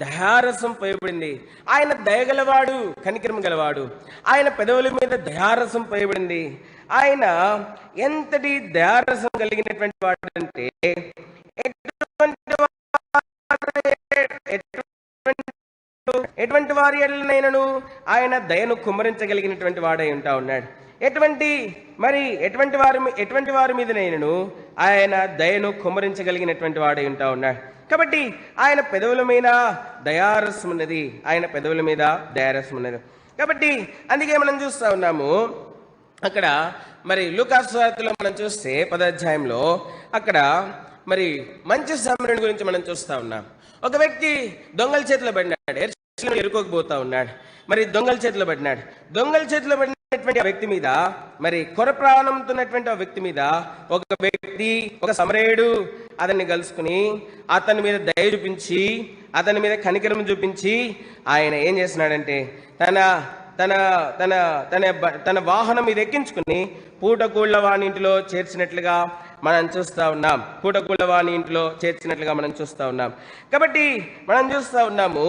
దయారసం పోయబడింది. ఆయన దయగలవాడు, కనికరం గలవాడు. ఆయన పెదవుల మీద దయారసం పోయబడింది. ఆయన ఎంతటి దయారసం కలిగినటువంటి వాడు అంటే ఎటువంటి వారి ఎడలనైనను ఆయన దయను కుమ్మరించగలిగినటువంటి వాడై ఉంటా ఉన్నాడు. ఎటువంటి వారి మీదనైనను ఆయన దయను కుమ్మరించగలిగినటువంటి వాడై ఉంటా ఉన్నాడు. కాబట్టి ఆయన పెదవుల మీద దయారసం ఉన్నది. కాబట్టి అందుకే మనం చూస్తా ఉన్నాము అక్కడ మరి లూకాసు సువార్తలో మనం చూస్తే 10వ అధ్యాయంలో అక్కడ మరి మంచి సమరుని గురించి మనం చూస్తా ఉన్నాం. ఒక వ్యక్తి దొంగల చేతిలో పడినాడు, ఎరుకోకపోతా ఉన్నాడు. మరి దొంగల చేతిలో పడినటువంటి ఆ వ్యక్తి మీద, మరి కొర ప్రాణంతున్నటువంటి ఆ వ్యక్తి మీద ఒక సమరయుడు అతన్ని కలుసుకుని అతని మీద దయ చూపించి, అతని మీద కనికరం చూపించి ఆయన ఏం చేస్తున్నాడంటే తన తన తన తన వాహనం మీద ఎక్కించుకుని పూటకూళ్ళ వాని ఇంటిలో చేర్చినట్లుగా మనం చూస్తూ ఉన్నాం. కాబట్టి మనం చూస్తూ ఉన్నాము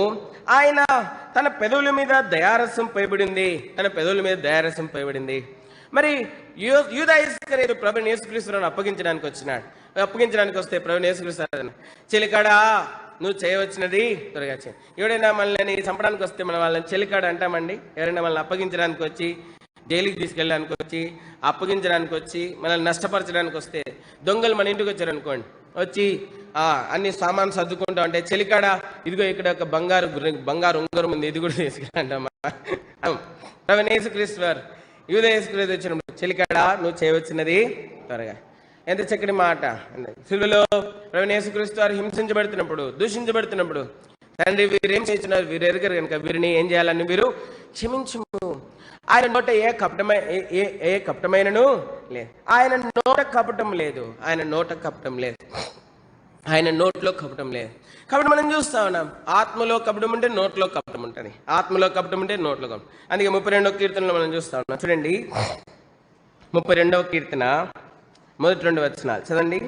ఆయన తన పెదవుల మీద దయారసం పోయబడింది. మరి యూదా ఇస్కరియోతు ప్రభువైన యేసుక్రీస్తును అప్పగించడానికి వస్తే ప్రభువైన యేసుక్రీస్తు చిలికడా నువ్వు చేయవచ్చినది త్వరగా చేయి. ఎవరైనా మనల్ని చంపడానికి వస్తే మనం వాళ్ళని చెలికాడు అంటామండి. ఎవరైనా మనల్ని అప్పగించడానికి వచ్చి, జైలుకి తీసుకెళ్ళడానికి వచ్చి, అప్పగించడానికి వచ్చి, మనల్ని నష్టపరచడానికి వస్తే, దొంగలు మన ఇంటికి వచ్చారనుకోండి, వచ్చి అన్ని సామాన్ సర్దుకుంటా అంటే, చెలికాడా ఇదిగో ఇక్కడ ఒక బంగారు ఉంగరం ఉంది, ఇది కూడా తీసుకెళ్ళంటామా? యేసుక్రీస్తు వారు యూదా యేసుక్రీస్తు వచ్చినప్పుడు, చెలికాడా నువ్వు చేయవచ్చినది త్వరగా. ఎంత చక్కటి మాట. సిలువలో యేసుక్రీస్తు వారు హింసించబడుతున్నప్పుడు, దూషించబడుతున్నప్పుడు, తండ్రి వీరేం చేస్తున్నారు, వీరు ఎరగరు కనుక వీరిని ఏం చేయాలని వీరు క్షమించుము. ఆయన నోట ఏ కపటమైనను లేదు. ఆయన నోట కపటం లేదు. ఆయన నోట కపటం లేదు. ఆయన నోట్లో కపటం లేదు. కాబట్టి మనం చూస్తా ఉన్నాం, ఆత్మలో కపటం ఉంటే నోట్లో కపటం ఉంటుంది, ఆత్మలో కపటం ఉంటే నోట్లో కపటం. అందుకే 32వ కీర్తనలో మనం చూస్తా ఉన్నాం. చూడండి, 32వ కీర్తన మొదటి 2 వచనాలు చదండి.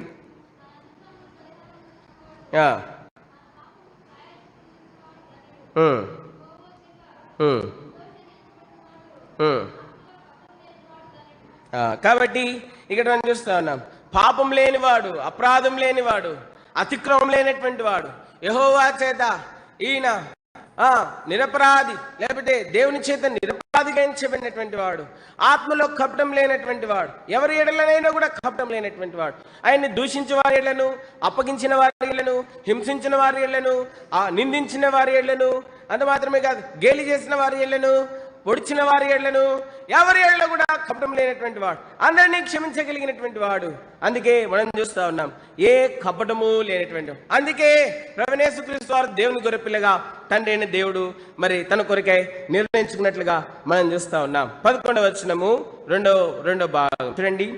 కాబట్టి ఇక్కడ మనం చూస్తా ఉన్నాం, పాపం లేనివాడు, అపరాధం లేనివాడు, అతిక్రమం లేనటువంటి వాడు, యెహోవా చేత ఈయన నిరపరాధి, లేకపోతే దేవుని చేత నిరపరాధిగా ఎంచబడినటువంటి వాడు, ఆత్మలో కపటం లేనటువంటి వాడు, ఎవరి ఎడలనైనా కూడా కపటం లేనటువంటి వాడు, ఆయన్ని దూషించిన వారి ఎడలను, అప్పగించిన వారి ఎడలను, హింసించిన వారి ఎడలను, నిందించిన వారి ఎడలను, అంత మాత్రమే కాదు, గేలి చేసిన వారి ఎడలను, పొడిచిన వారి ఎడలను, ఎవరి ఎడలో కూడా కపటం లేనటువంటి వాడు, అందరినీ క్షమించగలిగినటువంటి వాడు. అందుకే మనం చూస్తా ఉన్నాం, ఏ కపటము లేనటువంటి. అందుకే ప్రభువైన యేసుక్రీస్తు వారు దేవుని గొర్రెపిల్లగా తండ్రి అయిన దేవుడు మరి తన కొరకై నిర్ణయించుకున్నట్లుగా మనం చూస్తా ఉన్నాం. 11వ వచనము రెండో భాగం చూడండి.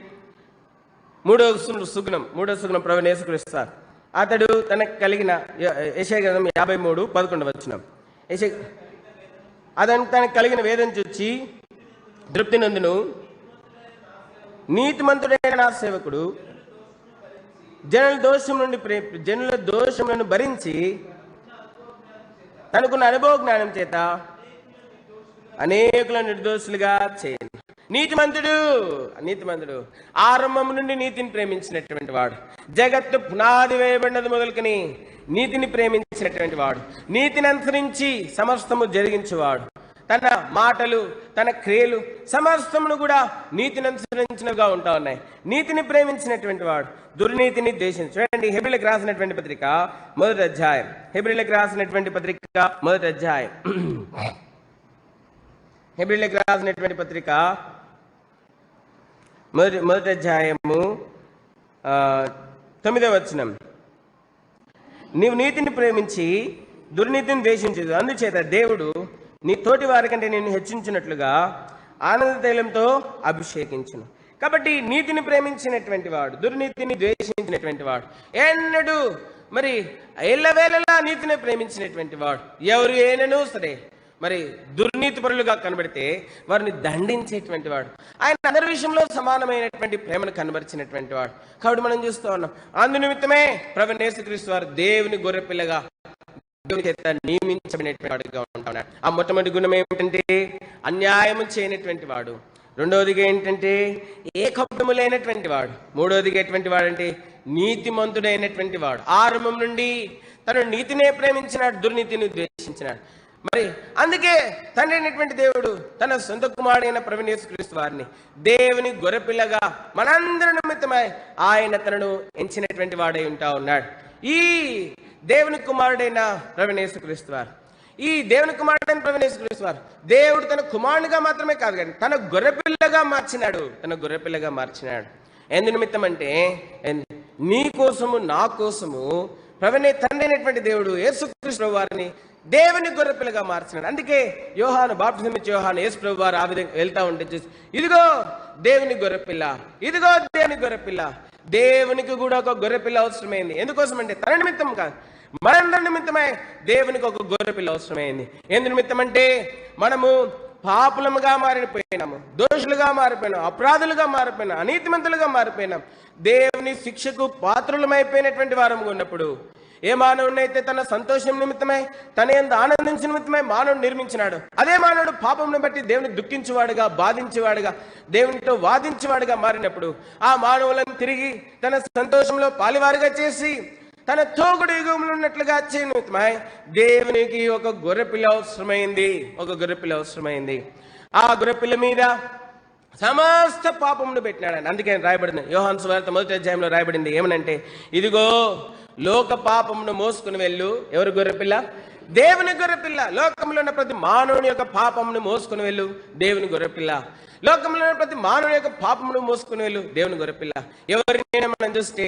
మూడవ సుగుణం ప్రభువైన యేసుక్రీస్తు వారు, అతడు తనకు కలిగిన యెషయా గ్రంథం 53:11 వచనం. అతను తనకు కలిగిన వేదన చూచి తృప్తి నందును, నీతిమంతుడైన నా సేవకుడు జనుల దోషములను భరించి తనకున్న అనుభవ జ్ఞానం చేత అనేకుల నిర్దోషులుగా చేయను. నీతిమంతుడు ఆరంభం నుండి నీతిని ప్రేమించినటువంటి వాడు, జగత్తు పునాది వేయబడినది మొదలుకొని నీతిని ప్రేమించినటువంటి వాడు, నీతిని అనుసరించి సమస్తము జరిగించేవాడు, తన మాటలు తన క్రియలు సమస్తమును కూడా నీతిని అనుసరించినవిగా ఉంటా ఉన్నాయి. నీతిని ప్రేమించినటువంటి వాడు దుర్నీతిని ద్వేషించు. చూడండి, హెబ్రీయులకు రాసినటువంటి పత్రిక మొదటి అధ్యాయం, హెబ్రీయులకు రాసినటువంటి పత్రిక మొదటి అధ్యాయం, హెబ్రీయులకు రాసినటువంటి పత్రిక మొదటి అధ్యాయము 9వ వచనం. నీవు నీతిని ప్రేమించి దుర్నీతిని ద్వేషించదు, అందుచేత దేవుడు నీ తోటి వారి కంటే నేను హెచ్చించినట్లుగా ఆనంద తైలంతో అభిషేకించును. కాబట్టి నీతిని ప్రేమించినటువంటి వాడు, దుర్నీతిని ద్వేషించినటువంటి వాడు, ఎన్నడూ మరి ఎల్లవేళలా నీతిని ప్రేమించినటువంటి వాడు, ఎవరు ఏనను సరే మరి దుర్నీతి పరులుగా కనబడితే వారిని దండించేటువంటి వాడు, ఆయన అందరి విషయంలో సమానమైనటువంటి ప్రేమను కనబరిచినటువంటి వాడు. కాబట్టి మనం చూస్తూ ఉన్నాం, అందు నిమిత్తమే ప్రభువైన యేసుక్రీస్తు వారు దేవుని గొర్రెపిల్లగా దేవుని చేత నియమించబడినటువంటి వాడుగా ఉంటున్నాడు. ఆ మొట్టమొదటి గుణం ఏమిటంటే అన్యాయము చేయనటువంటి వాడు, రెండవదిగా ఏంటంటే ఏ కపటము లేనటువంటి వాడు, మూడవదిగా ఎటువంటి వాడంటే నీతిమంతుడైనటువంటి వాడు. ఆరంభం నుండి తను నీతినే ప్రేమించినాడు, దుర్నీతిని ద్వేషించినాడు. మరి అందుకే తండ్రి అయినటువంటి దేవుడు తన సొంత కుమారుడైన ప్రభువైన యేసుక్రీస్తు వారిని దేవుని గొర్రెపిల్లగా మనందరి నిమిత్తమై ఆయన తనను ఎంచినటువంటి వాడై ఉంటా ఉన్నాడు. ఈ దేవుని కుమారుడైన ప్రభువైన యేసుక్రీస్తు వారు, ఈ దేవుని కుమారుడైన ప్రభువైన యేసుక్రీస్తు వారు దేవుడు తన కుమారునిగా మాత్రమే కాదు కానీ తన గొర్రెపిల్లగా మార్చినాడు. ఎందు నిమిత్తం అంటే నీ కోసము నా కోసము ప్రభువైన తండ్రి అయినటువంటి దేవుడు యేసుక్రీస్తు వారిని దేవుని గొర్రెపిల్లగా మార్చినాడు. అందుకే యోహాను బాప్తిసం ఇచ్చే యోహాను యేసు ప్రభు వారు ఆ విధంగా వెళ్తా ఉంటే చూసి, ఇదిగో దేవుని గొర్రెపిల్ల, ఇదిగో దేవుని గొర్రెపిల్ల. దేవునికి కూడా ఒక గొర్రెపిల్ల అవసరమైంది. ఎందుకోసం అంటే తన నిమిత్తం కాదు, మనందరి నిమిత్తమై దేవునికి ఒక గొర్రెపిల్ల అవసరమైంది. ఎందు నిమిత్తం అంటే మనము పాపులముగా మారిపోయినాము, దోషులుగా మారిపోయినాం, అపరాధులుగా మారిపోయినాం, అనీతిమంతులుగా మారిపోయినాం, దేవుని శిక్షకు పాత్రులమైపోయినటువంటి వారముగా ఉన్నప్పుడు ఏ మానవునైతే తన సంతోషం నిమిత్తమై తన యందు ఆనందించిన నిమిత్తమై మానవుడు నిర్మించినాడు, అదే మానవుడు పాపమును బట్టి దేవుని దుఃఖించేవాడుగా, బాధించేవాడుగా, దేవునితో వాదించేవాడుగా మారినప్పుడు ఆ మానవులను తిరిగి తన సంతోషంలో పాలివారుగా చేసి తన తోగుడు యుగంలో ఉన్నట్లుగా చేయు నిమిత్తమై దేవునికి ఒక గొర్రెపిల్ల అవసరమైంది. ఆ గొర్రెపిల్ల మీద సమస్త పాపమును పెట్టినాడు అని. అందుకే రాయబడింది యోహాను సువార్త 1వ అధ్యాయంలో రాయబడింది ఏమనంటే, ఇదిగో లోక పాపమును మోసుకుని వెళ్ళు. ఎవరు గొర్రెపిల్ల? దేవుని గొర్రెపిల్ల. లోకంలో ఉన్న ప్రతి మానవుని యొక్క పాపమును మోసుకుని వెళ్ళు, దేవుని గొర్రెపిల్ల. లోకంలో ఉన్న ప్రతి మానవుని యొక్క పాపమును మోసుకుని వెళ్ళు, దేవుని గొర్రెపిల్ల. ఎవరినైనా మనం చూస్తే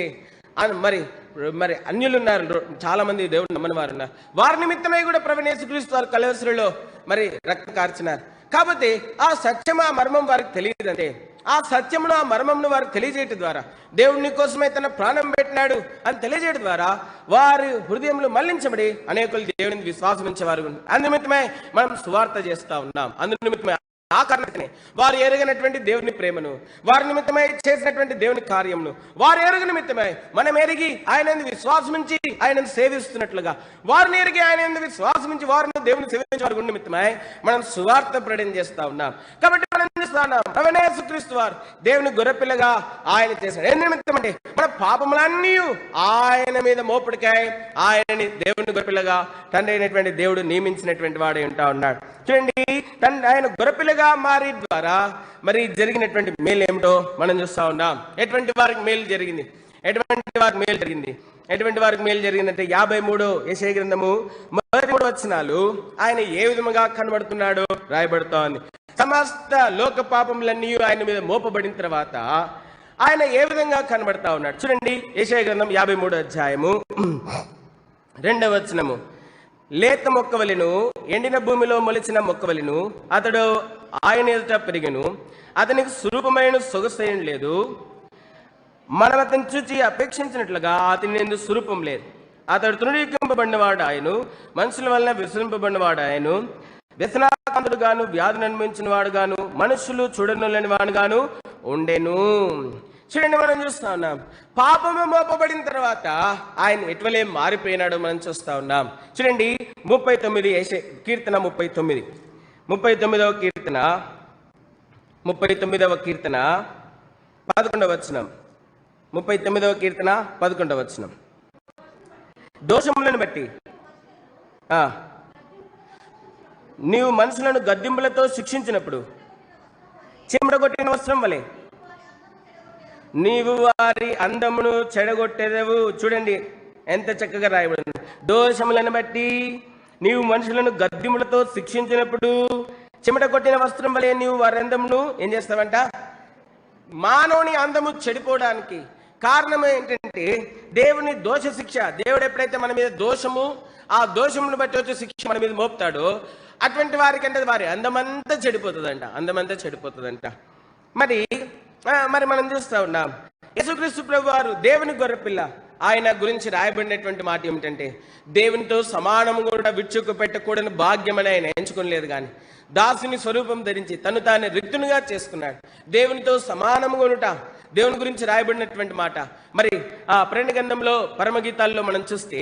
మరి అన్యులు ఉన్నారు, చాలా మంది దేవుడు నమ్మని వారు ఉన్నారు. వారి నిమిత్తమై కూడా ప్రభువైన యేసుక్రీస్తు వారు కలవరిలో మరి రక్తం కార్చినారు. కాబట్టి ఆ సత్యం, ఆ మర్మం వారికి తెలియదంటే, ఆ సత్యమును, ఆ మర్మమును వారికి తెలియజేయటం ద్వారా, దేవుడు నీ కోసమే తన ప్రాణం పెట్టినాడు అని తెలియజేయడం ద్వారా వారి హృదయంలో మళ్లించబడి అనేకులు దేవుని విశ్వాసం ఉంచేవారు. అందునిమిత్తమే మనం సువార్త చేస్తా ఉన్నాం. అందునిమిత్తమే ఆ కారణమే వారు ఎరగనటువంటి దేవుని ప్రేమను, వారి నిమిత్తమై చేసినటువంటి దేవుని కార్యమును వారు ఎరుగు నిమిత్తమై మనం ఎరిగి ఆయన విశ్వాసం ఉంచి ఆయనను సేవిస్తున్నట్లుగా, వారిని ఎరిగి ఆయన విశ్వాసం ఉంచి వారిని దేవుని సేవించే వారి నిమిత్తమై మనం సువార్త ప్రకటన చేస్తా ఉన్నాం. కాబట్టి మనం ప్రభువైన యేసుక్రీస్తు వారు దేవుని గొర్రెపిల్లగా ఆయన చేశాడు. ఏం నిమిత్తం అంటే మన పాపములన్నీ ఆయన మీద మోపుడికాయ ఆయనని దేవుని గొర్రెపిల్లగా తండ్రి అయినటువంటి దేవుడు నియమించినటువంటి వాడే ఉంటా ఉన్నాడు. చూడండి, ఆయన గొర్రెపిల్లగా మారి ద్వారా మరి జరిగినటువంటి మేలు ఏమిటో మనం చూస్తా ఉన్నాం. ఎటువంటి వారికి మేలు జరిగింది? ఎటువంటి వారికి మేలు జరిగిందంటే 53 యెషయా గ్రంథము 3 వచనాలు ఆయన ఏ విధముగా కనబడుతున్నాడో రాయబడుతా ఉంది. సమస్త లోక పాపములన్నీ ఆయన మీద మోపబడిన తర్వాత ఆయన ఏ విధంగా కనబడతా ఉన్నాడు చూడండి. యెషయా గ్రంథం 53 అధ్యాయము 2వ వచనము. లేత మొక్కవలెను, ఎండిన భూమిలో మొలిచిన మొక్కవలెను అతడు ఆయన ఎదుట పెరిగెను, అతనికి స్వరూపమైన సొగసైన లేదు, మనం అతను చూచి అపేక్షించినట్లుగా అతని ఎందు స్వరూపం లేదు. అతడు తృణీకరింపబడినవాడు ఆయను, మనుషుల వలన విసరింపబడినవాడు ఆయను, వ్యసనాకాంతుడు గాను, వ్యాధిని అనుభవించిన వాడు గాను, మనుషులు చూడనులేని వాడు గాను ఉండెను. చూడండి, మనం చూస్తా ఉన్నాం పాపము మోపబడిన తర్వాత ఆయన ఎటువలే మారిపోయినాడో మనం చూస్తా ఉన్నాం. చూడండి 39 కీర్తన 39వ కీర్తన 11వ వచనం. 39వ కీర్తన 11వ వచనం. దోషములను బట్టి నీవు మనుషులను గద్దింపులతో శిక్షించినప్పుడు చెమడగొట్టిన వస్త్రం వలె నీవు వారి అందమును చెడగొట్టేదవు. చూడండి ఎంత చక్కగా రాయబడింది. దోషములను బట్టి నీవు మనుషులను గద్దింపులతో శిక్షించినప్పుడు చెమట కొట్టిన వస్త్రం వలె నీవు వారి అందమును ఏం చేస్తావంట? మానవుని అందము చెడిపోవడానికి కారణం ఏంటంటే దేవుని దోష శిక్ష. దేవుడు ఎప్పుడైతే మన మీద దోషము, ఆ దోషమును బట్టి వచ్చే శిక్ష మన మీద మోపుతాడో అటువంటి వారికంటే వారి అందమంతా చెడిపోతుందంట. మరి మనం చూస్తా ఉన్నాం యేసుక్రీస్తు ప్రభు వారు దేవుని గొర్రెపిల్ల. ఆయన గురించి రాయబడినటువంటి మాట ఏమిటంటే, దేవునితో సమానము కూడా విచ్చుకు పెట్టకూడని భాగ్యం అని ఆయన ఎంచుకోలేదు, కానీ దాసుని స్వరూపం ధరించి తను తాను రిక్తునిగా చేసుకున్నాడు. దేవునితో సమానము కొనుట దేవుని గురించి రాయబడినటువంటి మాట. మరి ఆ ప్రేరణ గ్రంథంలో పరమగీతాల్లో మనం చూస్తే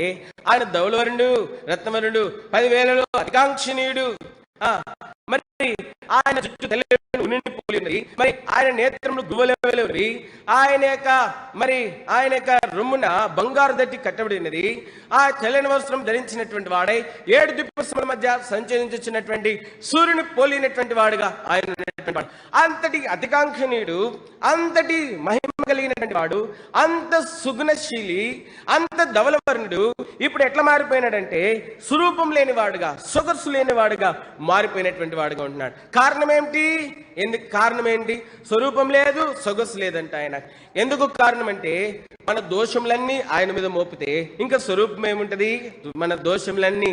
ఆయన ధవళవరుడు, రత్నవరుడు, 10,000లో అధికాంక్షణీయుడు, మరి ఆయన చుట్టూ పోలినది, మరి ఆయన నేత్రములు గువ్వలవి, ఆయన యొక్క రొమ్మున బంగారు దట్టి కట్టబడినది, ఆ తెల్లని వస్త్రం ధరించినటువంటి వాడై 7 దిప్పసముల మధ్య సంచరించుచున్నటువంటి సూర్యుని పోలినటువంటి వాడుగా ఆయన ఉన్నటువంటి వాడు. అంతటి అధికాంక్షణీయుడు, అంతటి మహిమ కలిగినటువంటి వాడు, అంత సుగుణశీలి, అంత ధవళవర్ణుడు ఇప్పుడు ఎట్లా మారిపోయినాడంటే స్వరూపం లేనివాడుగా, సొగసు లేనివాడుగా మారిపోయినటువంటి వాడుగా ఉంటున్నాడు. కారణం ఏంటి? స్వరూపం లేదు, సొగసు లేదంట ఆయన. ఎందుకు కారణం అంటే మన దోషములన్నీ ఆయన మీద మోపితే ఇంకా స్వరూపం ఏముంటది? మన దోషములన్నీ,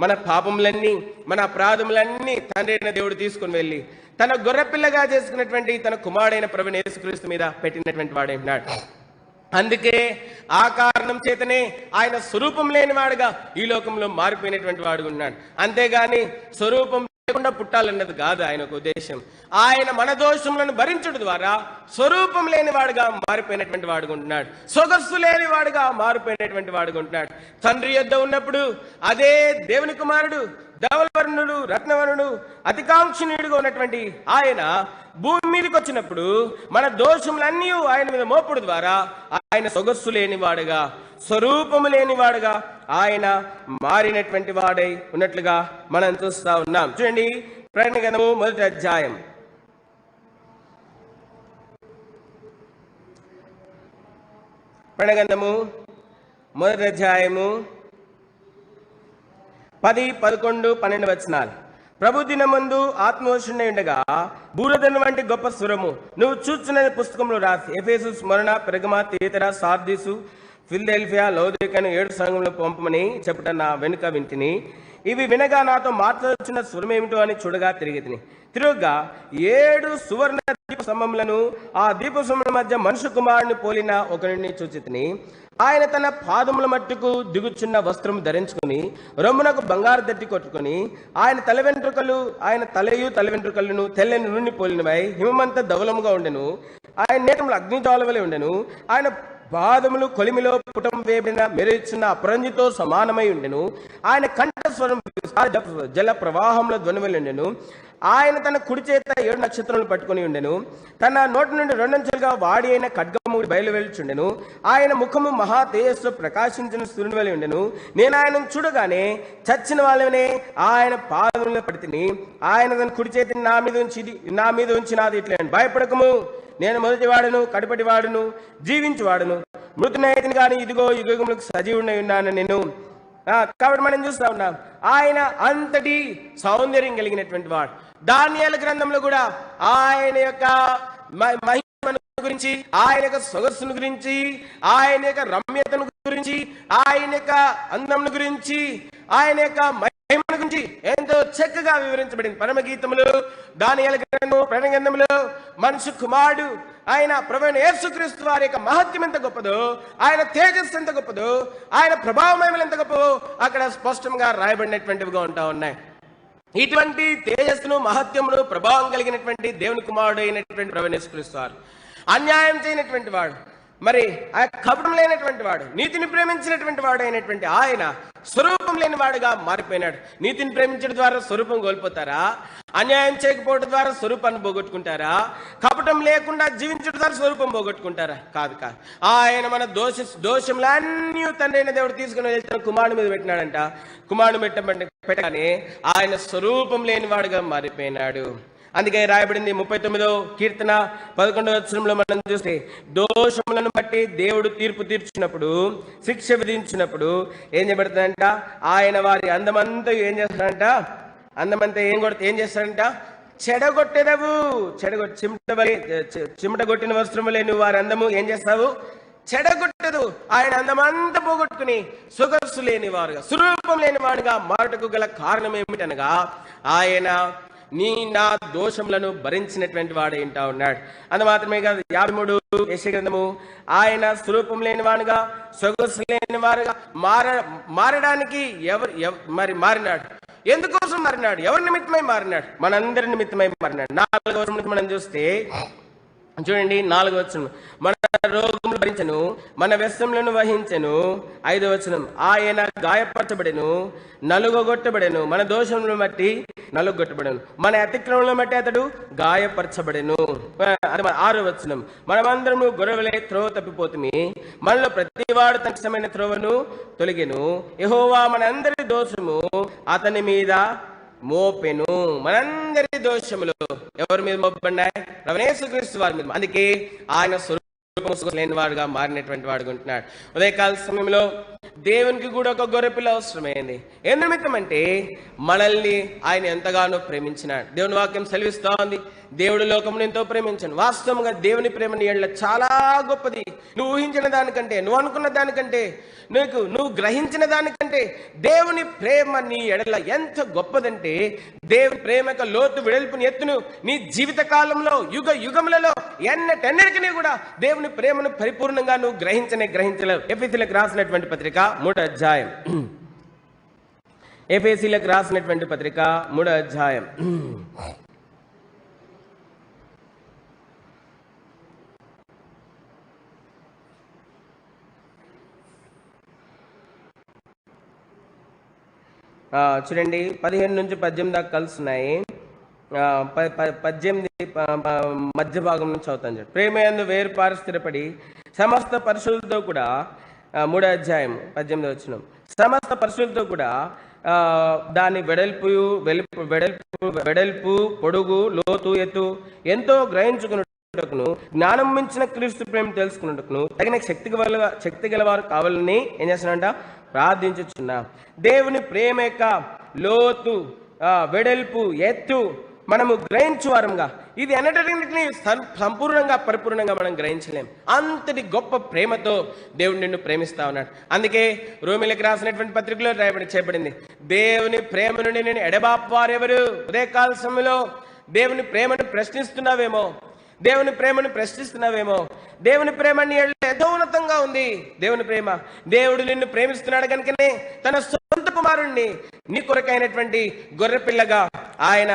మన పాపములన్నీ, మన అపరాధములన్నీ తండ్రి అయిన దేవుడు తీసుకుని వెళ్ళి తన గొర్రెపిల్లగా చేసుకున్నటువంటి తన కుమారుడైన ప్రభువైన యేసుక్రీస్తు మీద పెట్టినటువంటి వాడైనాడు. అందుకే ఆ కారణం చేతనే ఆయన స్వరూపం లేనివాడుగా ఈ లోకంలో మారిపోయినటువంటి వాడుగా ఉన్నాడు. అంతేగాని స్వరూపం లేకుండా పుట్టాలన్నది కాదు ఆయన ఉద్దేశం. ఆయన మన దోషములను భరించడం ద్వారా స్వరూపం లేనివాడుగా మారిపోయినటువంటి వాడుగా ఉంటున్నాడు, సొగస్సు లేనివాడుగా మారిపోయినటువంటి వాడుగా ఉంటున్నాడు. తండ్రి యొద్ద ఉన్నప్పుడు అదే దేవుని కుమారుడు, ధవళవర్ణుడు, రత్నవర్ణుడు, అతికాంక్షణీయుడుగా ఉన్నటువంటి ఆయన భూమి మీదకి వచ్చినప్పుడు మన దోషములన్నీ ఆయన మీద మోపుడు ద్వారా ఆయన సొగస్సు లేనివాడుగా, స్వరూపము లేనివాడుగా ఆయన మారినటువంటి వాడై ఉన్నట్లుగా మనం చూస్తా ఉన్నాం. చూడండి, ప్రకటన గ్రంథము 1వ అధ్యాయం. ప్రకటన గ్రంథము 1వ అధ్యాయము 10, 11, 12 వచనాలు. ప్రభు దినమందు ఆత్మవశుడై ఉండగా బూరదను వంటి గొప్ప స్వరము నువ్వు చూచున్నది పుస్తకంలో రాసి ఎఫెసు, స్మరణ, పెర్గమ, థియతైర, సార్దీసు, ఫిలదెల్ఫియా, లౌదీకను 7 సంఘములను పంపమని చెప్పుట నా వెనుక వింటిని. ఇవి వినగా నాతో మాట్లాడుచున్న స్వరం ఏమిటో అని చూడగా తిరుగ్గా 7 సువర్ణ దీప స్తంభములను, ఆ దీప స్తంభముల మధ్య మనుష్య కుమారుని పోలిన ఒకరిని చూచితిని. ఆయన తన పాదముల మట్టుకు దిగుచున్న వస్త్రము ధరించుకుని రొమ్మునకు బంగారు దట్టి కొట్టుకుని ఆయన తలయు తల వెంట్రుకలను తెల్లని నుండి పోలినవై హిమమంత ధవలముగా ఉండెను. ఆయన నేత్రములు అగ్నిజ్వాలవలే ఉండెను. ఆయన పాదములు కొలిమిలో పుటం వేయబడిన మెరుచున్న అపరంజితో సమానమై ఉండెను. ఆయన కంఠస్వరం జల ప్రవాహంలో ధ్వనివలి ఉండెను. ఆయన తన కుడి చేత 7 నక్షత్రములు పట్టుకుని ఉండెను. తన నోటి నుండి 2 అంచెలుగా వాడి అయిన ఖడ్గము బయలువెళ్ళుచుండెను. ఆయన ముఖము మహా తేజస్సుతో ప్రకాశించిన సూర్యుని వలె ఉండెను. నేను ఆయనను చూడగానే చచ్చిన వాళ్ళనే ఆయన పాదములలో పడితిని. ఆయన తన కుడి చేతిని నా మీద ఉంచి నాది ఇట్లా, భయపడకము, నేను మొదటి వాడును, కడపటి వాడును, జీవించువాడును, మృతునైతిని కానీ ఇదిగో యుగములకు సజీవుడై ఉన్నాను నేను. కాబట్టి మనం చూస్తా ఉన్నాం, ఆయన అంతటి సౌందర్యం కలిగినటువంటి వాడు. దానియేలు గ్రంథంలో కూడా ఆయన యొక్క మహిమను గురించి, ఆయన యొక్క సొగస్సును గురించి, ఆయన యొక్క రమ్యతను గురించి, ఆయన యొక్క అందమును గురించి, ఆయన యొక్క మహిమను గురించి ఎంతో చక్కగా వివరించబడింది పరమగీతములు, దానియేలు గ్రంథము, ప్రకటన గ్రంథములు. మనుష్య కుమారుడు ఆయన ప్రభువైన యేసుక్రీస్తు వారి యొక్క మహత్యం ఎంత గొప్పదో, ఆయన తేజస్సు ఎంత గొప్పదో, ఆయన ప్రభావమహిమలు ఎంత గొప్పదో అక్కడ స్పష్టంగా రాయబడినటువంటివిగా ఉంటా ఉన్నాయి. ఇటువంటి తేజస్సును, మహత్యమును, ప్రభావం కలిగినటువంటి దేవుని కుమారుడు అయినటువంటి ప్రభువైన యేసుక్రీస్తు వారు, అన్యాయం చేయనటువంటి వాడు, మరి ఆ కపటం లేనటువంటి వాడు, నీతిని ప్రేమించినటువంటి వాడు అయినటువంటి ఆయన స్వరూపం లేని వాడుగా మారిపోయినాడు. నీతిని ప్రేమించడం ద్వారా స్వరూపం కోల్పోతారా? అన్యాయం చేయకపోవడం ద్వారా స్వరూపాన్ని పోగొట్టుకుంటారా? కపటం లేకుండా జీవించడం ద్వారా స్వరూపం పోగొట్టుకుంటారా? కాదు. ఆయన మన దోషములన్నీ తండ్రి అయిన దేవుడు తీసుకుని తన కుమారుని మీద పెట్టినాడంట. కుమారుని పెట్టగానే ఆయన స్వరూపం లేని వాడుగా మారిపోయినాడు. అందుకే రాయబడింది 39వ కీర్తన 11వ వచనంలో మనం చూస్తే, దోషములను బట్టి దేవుడు తీర్పు తీర్చినప్పుడు, శిక్ష విధించినప్పుడు ఏం చేయబడుతుందంట, ఆయన వారి అందమంతా ఏం చేస్తాడంట, అందమంతా ఏం చేస్తాడంట, చెడగొట్టెదవు. చిమట కొట్టిన వస్త్రములే నువ్వు వారి అందము ఏం చేస్తావు, చెడగొట్టదు. ఆయన అందమంతా పోగొట్టుకుని సొగస్సు లేని వారుగా, స్వరూపం లేని వాడుగా మాటకు గల కారణం ఏమిటనగా ఆయన నా దోషములను భరించినటువంటి వాడు ఏంటా ఉన్నాడు. అందు మాత్రమే కాదు, 53 యెషయా గ్రంథము, ఆయన స్వరూపం లేని వాడుగా, సొగసు లేని వారుగా మారడానికి మరి మారినాడు. ఎందుకోసం మారినాడు? ఎవరి నిమిత్తమై మారినాడు? మనందరి నిమిత్తమై మారినాడు. 4వ వచనం మనం చూస్తే చూడండి, 4వ వచనం, మన రోగములు భరించెను, మన వ్యసనములను వహించెను. 5వ వచనం, ఆయన గాయపరచబడెను, నలుగొట్టబడెను, మన దోషములను బట్టి నలుగొట్టబడెను, మన అతిక్రమములను బట్టి అతడు గాయపరచబడెను. 6వ వచనం, మనమందరము గొర్రెవలే త్రోవ తప్పిపోతుమి, మనలో ప్రతివాడు తన ఇష్టమైన త్రోవను తొలగెను, యెహోవా మనందరి దోషము అతని మీద మోపెను. మనందరి దోషములు ఎవరి మీద మోపబడినాయి? ప్రభువైన యేసుక్రీస్తు వారి మీద. అందుకే ఆయన స్వరూపం లేని వాడుగా మారినటువంటి వాడుగా ఉంటున్నాడు. ఉదయకాల సమయంలో దేవునికి కూడా ఒక గొర్రెపిల్ల అవసరమైంది. ఏం నిమిత్తం అంటే మనల్ని ఆయన ఎంతగానో ప్రేమించినాడు. దేవుని వాక్యం సెలవిస్తా ఉంది, దేవుడు లోకమును ఎంతో ప్రేమించాను. వాస్తవంగా దేవుని ప్రేమ నీ ఎడల చాలా గొప్పది. నువ్వు ఊహించిన దానికంటే, నువ్వు అనుకున్న దానికంటే, నువ్వు గ్రహించిన దానికంటే దేవుని ప్రేమ నీ ఎడల ఎంత గొప్పదంటే, దేవుని ప్రేమ యొక్క లోతు వెడల్పుని ఎత్తును నీ జీవిత కాలంలో యుగములలో ఎన్నటెన్నటికీ కూడా దేవుని ప్రేమను పరిపూర్ణంగా నువ్వు గ్రహించలేవు. ఎఫెసీయులకు రాసినటువంటి పత్రిక 3వ అధ్యాయం. ఎఫెసీయులకు రాసినటువంటి పత్రిక 3వ అధ్యాయం. చూడండి, 15 నుంచి 18 దాకా కలుస్తున్నాయి. 18 మధ్య భాగం నుంచి అవుతాను. ప్రేమయందు వేరుపారి స్థిరపడి సమస్త పరిశుద్ధులతో కూడా 3వ అధ్యాయం 18వ వచనం. సమస్త పరిశుద్ధులతో కూడా దాని వెడల్పు పొడుగు లోతు ఎత్తు ఎంతో గ్రహించుకున్నట్టును జ్ఞానం మించిన క్రీస్తు ప్రేమ తెలుసుకున్నట్టును తగిన శక్తి గలవారు కావాలని ఏం చేస్తున్నాడంట? ప్రార్థించుచున్నా. దేవుని ప్రేమ యొక్క లోతు వెడల్పు ఎత్తు మనము గ్రహించువారంగా, ఇది అన్నిటిని సంపూర్ణంగా పరిపూర్ణంగా మనం గ్రహించలేం. అంతటి గొప్ప ప్రేమతో దేవుడు నిన్ను ప్రేమిస్తా ఉన్నాడు. అందుకే రోమిలకు రాసినటువంటి పత్రికలో చేయబడింది, దేవుని ప్రేమ నుండి నేను ఎడబాపు వారెవరు? ఉదయకాల సమయంలో దేవుని ప్రేమను ప్రశ్నిస్తున్నావేమో, దేవుని ప్రేమ నీ ఎంతో ఉన్నతంగా ఉంది. దేవుని ప్రేమ, దేవుడు నిన్ను ప్రేమిస్తున్నాడు కనుకనే తన సొంత కుమారుణ్ణి నీ కొరకైనటువంటి గొర్రెపిల్లగా ఆయన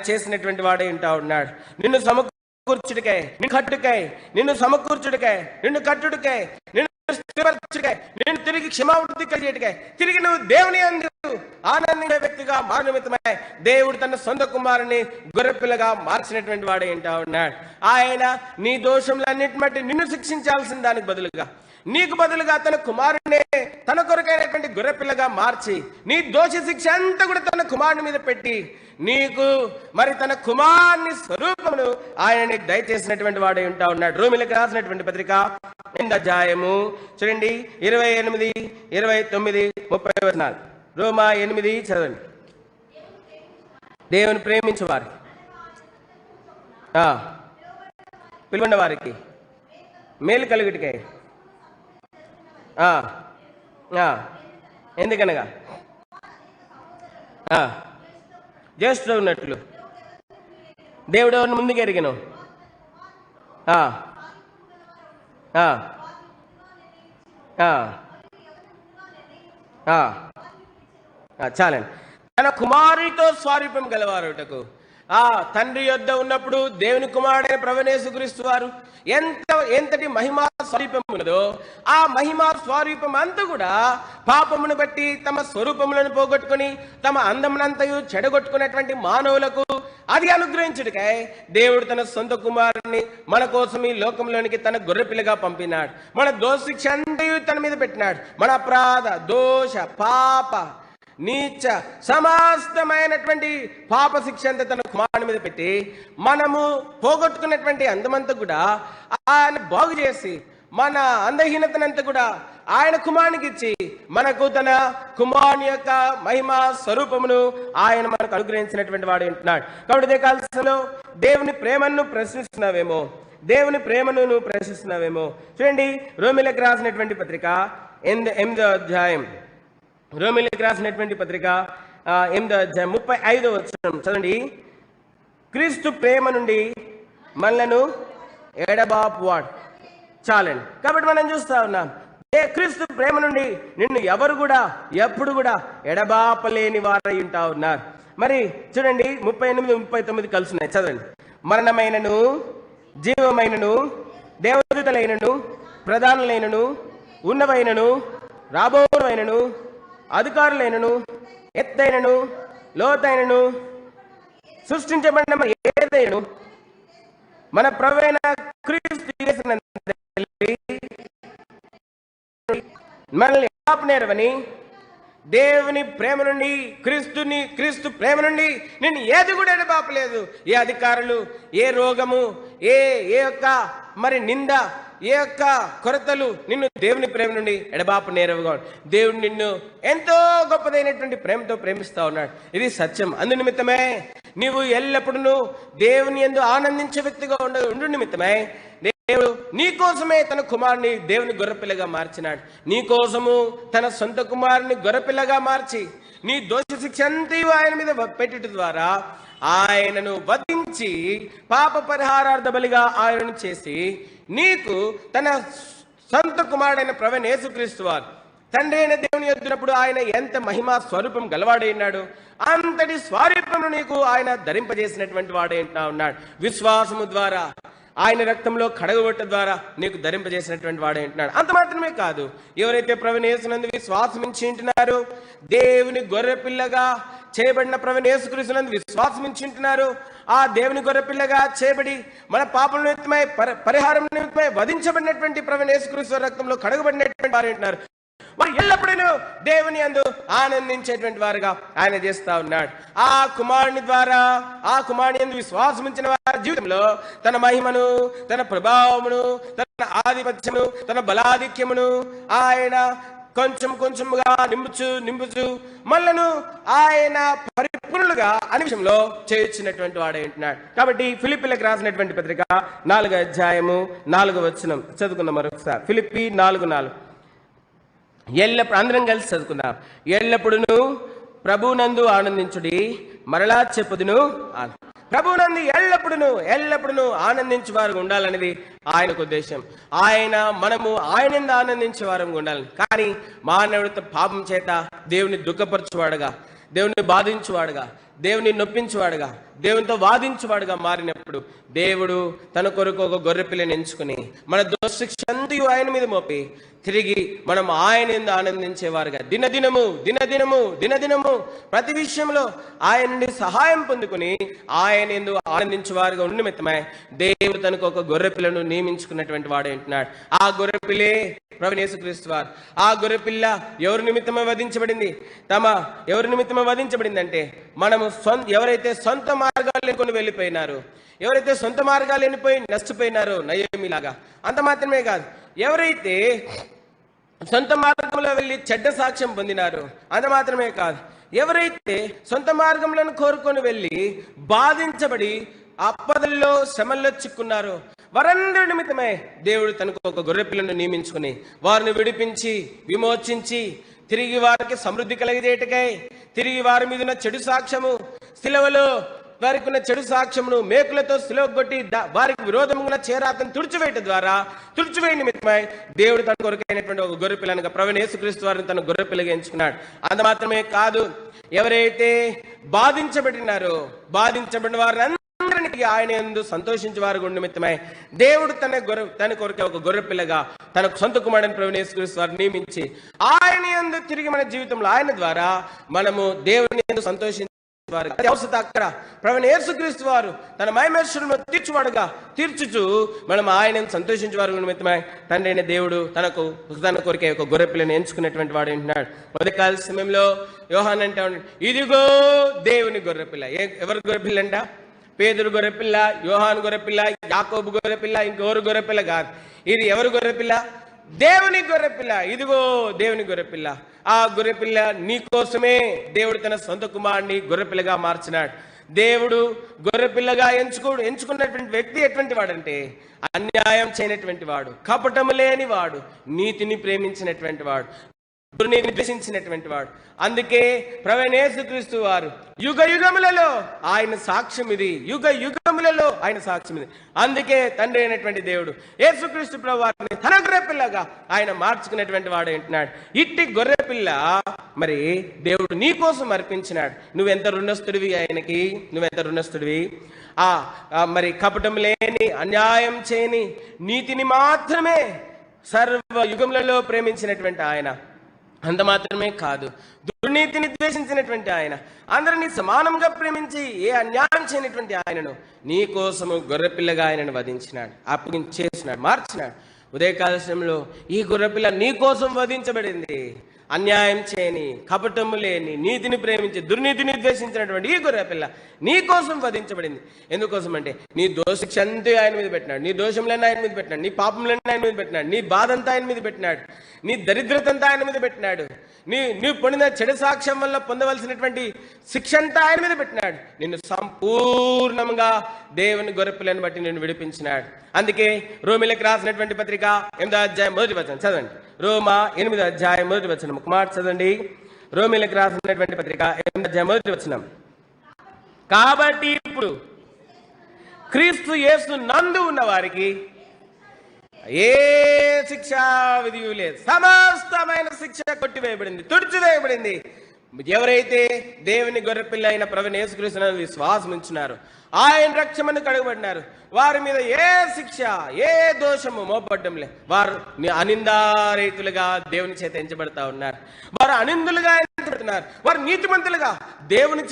చేసినటువంటి వాడే ఉంటా ఉన్నాడు. నిన్ను సమకూర్చుడికై, నిన్ను సమకూర్చుడికై, నిన్ను కట్టుడికై, నేను తిరిగి క్షమావృత్తి కలిగేటికై, తిరిగి నువ్వు దేవుని అందు ఆనందించే వ్యక్తిగా మారు నిమిత్తమై దేవుడు తన సొంత కుమారుని గొర్రెపిల్లగా మార్చినటువంటి వాడే ఏంటా ఉన్నాడు. ఆయన నీ దోషములన్నిటి బట్టి నిన్ను శిక్షించాల్సిన దానికి బదులుగా, నీకు బదులుగా తన కుమారునే తన కొరకైనటువంటి గొర్రెపిల్లగా మార్చి నీ దోష శిక్ష అంతా కూడా తన కుమారుని మీద పెట్టి నీకు మరి తన కుమారుని స్వరూపమును ఆయన దయచేసినటువంటి వాడే ఉంటా ఉన్నాడు. రోమిలకు రాసినటువంటి పత్రిక 8వ అధ్యాయము చూడండి 28, 29, 30 వచనాలు. రోమా 8 చదవండి. దేవుని ప్రేమించు వారి పిలువన్న వారికి మేలు కలుగుటికై, ఎందుకనగా జ్యేష్ఠుడు ఉన్నట్లు దేవుడు ఎవరిని ముందుకు ఎరిగను. చాలండి. తన కుమారునితో స్వారూప్యం గలవారుటకు తండ్రి యొద్ద ఉన్నప్పుడు దేవుని కుమారుడైన ప్రభువైన యేసుక్రీస్తు వారు ఎంతటి మహిమా స్వరూపం ఉన్నదో ఆ మహిమా స్వరూపం అంతా కూడా పాపమును బట్టి తమ స్వరూపములను పోగొట్టుకుని తమ అందమునంతయు చెడగొట్టుకున్నటువంటి మానవులకు అది అనుగ్రహించుడికై దేవుడు తన సొంత కుమారుని మన కోసం ఈ లోకంలోనికి తన గొర్రెపిల్లగా పంపినాడు. మన దోషశిక్ష అంతయు తన మీద పెట్టినాడు. మన అపరాధ దోష పాప నీచ సమస్తమైనటువంటి పాప శిక్ష అంతా తన కుమారుని మీద పెట్టి మనము పోగొట్టుకున్నటువంటి అందమంతా కూడా ఆయన బాగు చేసి మన అందహీనతనంతా కూడా ఆయన కుమారునికి ఇచ్చి మనకు తన కుమారుని యొక్క మహిమా స్వరూపమును ఆయన మనకు అనుగ్రహించినటువంటి వాడు ఉంటున్నాడు. కాబట్టి ఇదే కాలంలో దేవుని ప్రేమను ప్రశ్నిస్తున్నావేమో, నువ్వు ప్రశ్నిస్తున్నావేమో. చూడండి రోమిలకు రాసినటువంటి పత్రిక 8వ అధ్యాయం, రోమిలకు రాసినటువంటి పత్రిక 8వ అధ్యాయం 35వ వచనం చదవండి. క్రీస్తు ప్రేమ నుండి మనలను ఎడబాపువాడు. చాలండి. కాబట్టి మనం చూస్తా ఉన్నాం, క్రీస్తు ప్రేమ నుండి నిన్ను ఎవరు కూడా ఎప్పుడు కూడా ఎడబాపలేని వారై ఉంటా ఉన్నారు. మరి చూడండి 38, 39 కలుస్తున్నాయి. చదవండి. మరణమైనను జీవమైనను దేవదూతలైనను ప్రధానులైనను ఉన్నవైనను రాబోనైనను అధికారులైనను ఎత్తైనను లోతైనను సృష్టించబడిన ఏదైనా మన ప్రభువైన క్రీస్తు మనల్ని ఆపనేరవని దేవుని ప్రేమ నుండి క్రీస్తు ప్రేమ నుండి నేను ఏది కూడా ఎడబాపలేదు. ఏ అధికారులు, ఏ రోగము, ఏ యొక్క మరి నింద, ఏ యొక్క కొరతలు నిన్ను దేవుని ప్రేమ నుండి ఎడబాపు నేరవుగా. దేవుడు నిన్ను ఎంతో గొప్పదైనటువంటి ప్రేమతో ప్రేమిస్తా ఉన్నాడు. ఇది సత్యం. అందు నిమిత్తమే నీవు ఎల్లప్పుడూ దేవుని యందు ఆనందించే వ్యక్తిగా ఉండు నిమిత్తమే దేవుడు నీ కోసమే తన కుమారుని దేవుని గొర్రెపిల్లగా మార్చినాడు. నీ కోసము తన సొంత కుమారుని గొర్రెపిల్లగా మార్చి నీ దోష శిక్ష అంతా ఆయన మీద పెట్టడం ద్వారా ఆయనను వధించి పాప పరిహారార్థ బలిగా ఆయనను చేసి నీకు తన సొంత కుమారుడైన ప్రభువైన యేసుక్రీస్తు వారు తండ్రి అయిన దేవుని యొద్దనప్పుడు ఆయన ఎంత మహిమా స్వరూపం గలవాడైనాడు, అంతటి స్వరూపమును నీకు ఆయన ధరింపజేసినటువంటి వాడైనా ఉన్నాడు. విశ్వాసము ద్వారా ఆయన రక్తంలో కడగబట్ట ద్వారా నీకు ధరింపజేసినటువంటి వాడే ఉంటున్నాడు. అంత మాత్రమే కాదు, ఎవరైతే ప్రభువైన యేసునందు విశ్వాసం ఉంటున్నారో, దేవుని గొర్రెపిల్లగా చేయబడిన ప్రభువైన యేసుక్రీస్తునందు విశ్వాసం ఉంటున్నారో, ఆ దేవుని గొర్రెపిల్లగా చేయబడి మన పాపల నిమిత్తమై పరిహారం నిమిత్తమై వధించబడినటువంటి ప్రభువైన యేసుక్రీస్తు రక్తంలో కడగబడినటువంటి వారు ఉంటున్నారు. వారు ఎల్లప్పుడూ దేవుని యందు ఆనందించేటువంటి వారుగా ఆయన చేస్తా ఉన్నాడు. ఆ కుమారుని ద్వారా, ఆ కుమారుని యందు విశ్వాసం ఉంచిన వారి జీవితంలో తన మహిమను, తన ప్రభావమును, తన ఆధిపత్యమును, తన బలాధిక్యమును ఆయన కొంచెం కొంచెముగా నింపుచు మళ్ళను ఆయన పరిపూర్ణులుగా అనే విషయంలో చేయించినటువంటి వాడే ఉంటున్నాడు. కాబట్టి ఫిలిప్పీలకు రాసినటువంటి పత్రిక 4వ అధ్యాయము 4వ వచనం చదువుకుందాం మరొకసారి. ఫిలిప్పీ 4:4 ఎల్లప్పుడు అందరం కలిసి చదువుకుందాం. ఎల్లప్పుడూ ప్రభునందు ఆనందించుడి, మరలా చెప్పుదును. ప్రభునందు ఎల్లప్పుడూ ఆనందించే వారు ఉండాలనేది ఆయనకు ఉద్దేశం. మనము ఆయన ఆనందించే వారు ఉండాలని. కానీ మానవుడితో పాపం చేత దేవుని దుఃఖపరచువాడుగా, దేవుని బాధించువాడుగా, దేవుని నొప్పించువాడుగా, దేవునితో వాదించువాడుగా మారినప్పుడు దేవుడు తన కొరకు ఒక గొర్రెపిల్లని ఎంచుకుని మన దోషశిక్ష అంతయు ఆయన మీద మోపి తిరిగి మనం ఆయన యందు ఆనందించేవారుగా దినదినము ప్రతి విషయంలో ఆయన నుండి సహాయం పొందుకుని ఆయన యందు ఆనందించేవారుగా ఉండి నిమిత్తమై దేవుడు తనకు ఒక గొర్రెపిల్లను నియమించుకున్నటువంటి వాడు అంటున్నాడు. ఆ గొర్రెపిల్లే ప్రభువైన యేసుక్రీస్తు వారు. ఆ గొర్రెపిల్ల ఎవరి నిమిత్తమై వధించబడింది? ఎవరి నిమిత్తమై వధించబడింది అంటే మనము ఎవరైతే సొంత మార్గాలు లేకుండా వెళ్ళిపోయినారు, ఎవరైతే సొంత మార్గాలు వెళ్ళిపోయి నష్టపోయినారో నయోమిలాగా, అంత మాత్రమే కాదు, ఎవరైతే సొంత మార్గంలో వెళ్ళి చెడ్డ సాక్ష్యం పొందినారు, అంత మాత్రమే కాదు, ఎవరైతే సొంత మార్గంలో కోరుకొని వెళ్ళి బాధించబడి ఆపదల్లో శ్రమల్లో చిక్కున్నారు, వారందరి నిమిత్తమే దేవుడు తనకు ఒక గొర్రెపిల్లను నియమించుకుని వారిని విడిపించి విమోచించి తిరిగి వారికి సమృద్ధి కలిగజేయటకై, తిరిగి వారి మీద ఉన్న చెడు సాక్ష్యము, శిలువలో వారికి ఉన్న చెడు సాక్ష్యమును మేకులతో శిలువ కొట్టి వారికి విరోధముగా చేరాతను తుడిచివేయ నిమిత్తమై దేవుడు తన కొరకైనటువంటి ఒక గొర్రెపిల్లనుగా ప్రభువైన యేసుక్రీస్తు వారిని తన గొర్రెపిల్లగా ఎంచుకున్నాడు. అంత మాత్రమే కాదు, ఎవరైతే బాధించబడినారో బాధించబడిన వారిని ఆయన యందు సంతోషించే వారు నిమిత్తమై దేవుడు తన కొరకే ఒక గొర్రెపిల్లగా తనకు సొంత కుమారుడైన ప్రభువైన యేసుక్రీస్తు వారిని నియమించి ఆయన యందు తిరిగి మన జీవితంలో ఆయన ద్వారా మనము దేవుని యందు సంతోషించే అవసరం అక్కడ ప్రభువైన యేసుక్రీస్తు వారు తన మహిమేశ్వరులను తీర్చుచు మనం ఆయన సంతోషించే వారు నిమిత్తమై తండ్రి అయిన దేవుడు తన కొరకే ఒక గొర్రెపిల్లని ఎంచుకున్నటువంటి వాడు అంటున్నాడు. ఉదయకాల సమయంలో యోహాన్ అంటే ఇదిగో దేవుని గొర్రెపిల్ల. ఎవరి గొర్రెపిల్ల అంట? పేతురు గొర్రెపిల్ల, యోహాను గొర్రెపిల్ల, యాకోబు గొర్రెపిల్ల, ఇంకెవరు గొర్రెపిల్ల కాదు. ఇది ఎవరు గొర్రెపిల్ల? దేవుని గొర్రెపిల్ల. ఇదిగో దేవుని గొర్రెపిల్ల. ఆ గొర్రెపిల్ల నీ కోసమే దేవుడు తన సొంత కుమారుని గొర్రెపిల్లగా మార్చినాడు. దేవుడు గొర్రెపిల్లగా ఎంచుకున్నటువంటి వ్యక్తి ఎటువంటి వాడంటే అన్యాయం చేయనటువంటి వాడు, కపటము లేని వాడు, నీతిని ప్రేమించినటువంటి వాడు, దుర్నీతిని ద్వేషించినటువంటి వాడు. అందుకే ప్రభువైన యేసుక్రీస్తు వారు యుగ యుగములలో ఆయన సాక్ష్యం ఇది, ఆయన సాక్ష్యం ఇది. అందుకే తండ్రి అయినటువంటి దేవుడు యేసుక్రీస్తు ప్రభు వారిని తన గొర్రెపిల్లగా ఆయన మార్చుకున్నటువంటి వాడు అంటున్నాడు. ఇట్టి గొర్రెపిల్ల మరి దేవుడు నీ కోసం అర్పించినాడు. నువ్వెంత రుణస్తుడివి ఆయనకి, నువ్వెంత రుణస్తుడివి. మరి కపటం లేని, అన్యాయం చేయని, నీతిని మాత్రమే సర్వ యుగములలో ప్రేమించినటువంటి ఆయన, అంత మాత్రమే కాదు దుర్నీతిని ద్వేషించినటువంటి ఆయన, అందరినీ సమానంగా ప్రేమించి ఏ అన్యాయం చేయనటువంటి ఆయనను నీ కోసము గొర్రెపిల్లగా ఆయనను వధించినాడు, అప్పగించేసినాడు, మార్చినాడు. ఉదయకాల సమయంలో ఈ గొర్రెపిల్ల నీ కోసం వధించబడింది. అన్యాయం చేయని, కపటము లేని, నీతిని ప్రేమించి దుర్నీతిని ద్వేషించినటువంటి ఈ గొర్రెపిల్ల నీ కోసం వధించబడింది. ఎందుకోసం అంటే నీ దోషిక్ష అంతా ఆయన మీద పెట్టినాడు, నీ దోషంలన్నీ ఆయన మీద పెట్టినాడు, నీ పాపంలన్నీ ఆయన మీద పెట్టినాడు, నీ బాధ అంతా ఆయన మీద పెట్టినాడు, నీ దరిద్రత అంతా ఆయన మీద పెట్టినాడు, నీవు పొందిన చెడు సాక్ష్యం వల్ల పొందవలసినటువంటి శిక్ష అంతా ఆయన మీద పెట్టినాడు. నిన్ను సంపూర్ణంగా దేవుని గొర్రెపిల్లను బట్టి నిన్ను విడిపించినాడు. అందుకే రోమీలకు రాసినటువంటి పత్రిక 8వ అధ్యాయం 1వ వచనం చదవండి. రోమా 8వ అధ్యాయం 1వ వచనం కుమార్ చదవండి. రోమీలకు రాసినటువంటి పత్రిక 8వ అధ్యాయం 1వ వచనం. కాబట్టి ఇప్పుడు క్రీస్తు యేసు నందు ఉన్న వారికి ఏ శిక్షా విధి లేదు, సమస్తమైన శిక్ష కొట్టివేయబడింది, తుడిచివేయబడింది. ఎవరైతే దేవుని గొర్రెపిల్ల అయిన ప్రభువైన యేసుక్రీస్తునందు విశ్వాసం ఉంచున్నారో ఆయన రక్షమని కడగబడినారు. వారి మీద ఏ శిక్ష ఏ దోషము మోపడ్డంలే. వారు అనిందారహితులుగా దేవుని చేత ఎంచబడతా ఉన్నారు. వారు అనిందులుగా ఎంచబడుతున్నారు. వారు నీతిమంతులుగా దేవుని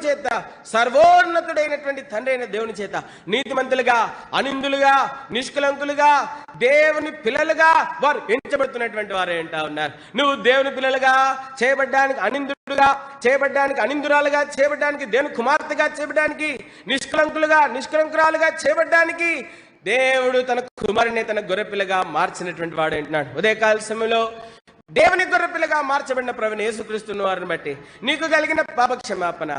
చేత సర్వోన్నతుడైనటువంటి తండ్రి అయిన దేవుని చేత నీతిమంతులుగా, అనిందులుగా, నిష్కలంకులుగా, దేవుని పిల్లలుగా వారు ఎంచబడుతున్నటువంటి వారు ఏంటా ఉన్నారు. నువ్వు దేవుని పిల్లలుగా చేయబడ్డానికి, అనిందులుగా చేయబడ్డానికి, అనిందురాలుగా చేయబడ్డానికి, దేవుని కుమార్తెగా చేయబడ్డానికి, నిష్కలంకురాలుగా చేయబడ్డానికి దేవుడు తన కుమారుని తన గొర్రెపిల్లగా మార్చినటువంటి వాడు అంటున్నాడు. ఉదయకాల సమయంలో దేవుని గొర్రెపిల్లగా మార్చబడిన ప్రభువైన యేసుక్రీస్తును వారిని బట్టి నీకు కలిగిన పాప క్షమాపణ,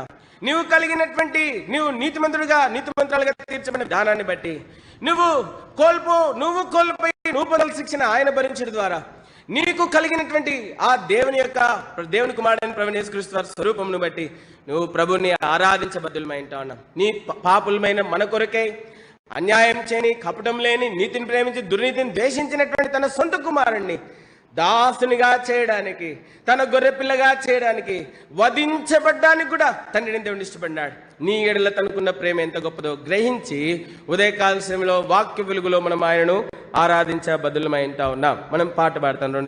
నీవు నీతిమంతురాలుగా తీర్చబడిన దానాన్ని బట్టి నువ్వు కోల్పోయి పొందాల్సిన శిక్షణ ఆయన భరించడం ద్వారా నీకు కలిగినటువంటి ఆ దేవుని కుమారుడైన ప్రభువైన యేసుక్రీస్తు వారి స్వరూపమును బట్టి నువ్వు ప్రభుని ఆరాధించబద్దులమై ఉంటావు. నీ పాపులమైన మన కొరకై అన్యాయం చేయని, కపటం లేని, నీతిని ప్రేమించి దుర్నీతిని ద్వేషించినటువంటి తన సొంత కుమారుణ్ణి దాసునిగా చేయడానికి, తన గొర్రెపిల్లగా చేయడానికి, వధించబడ్డానికి కూడా తండ్రిని దేవుని ఇష్టపడినాడు. నీ ఎడల తనకున్న ప్రేమ ఎంత గొప్పదో గ్రహించి ఉదయకాల సమయంలో వాక్య వెలుగులో మనం ఆయనను ఆరాధించబద్దులమై ఉంటా ఉన్నాం. మనం పాట పాడతాం.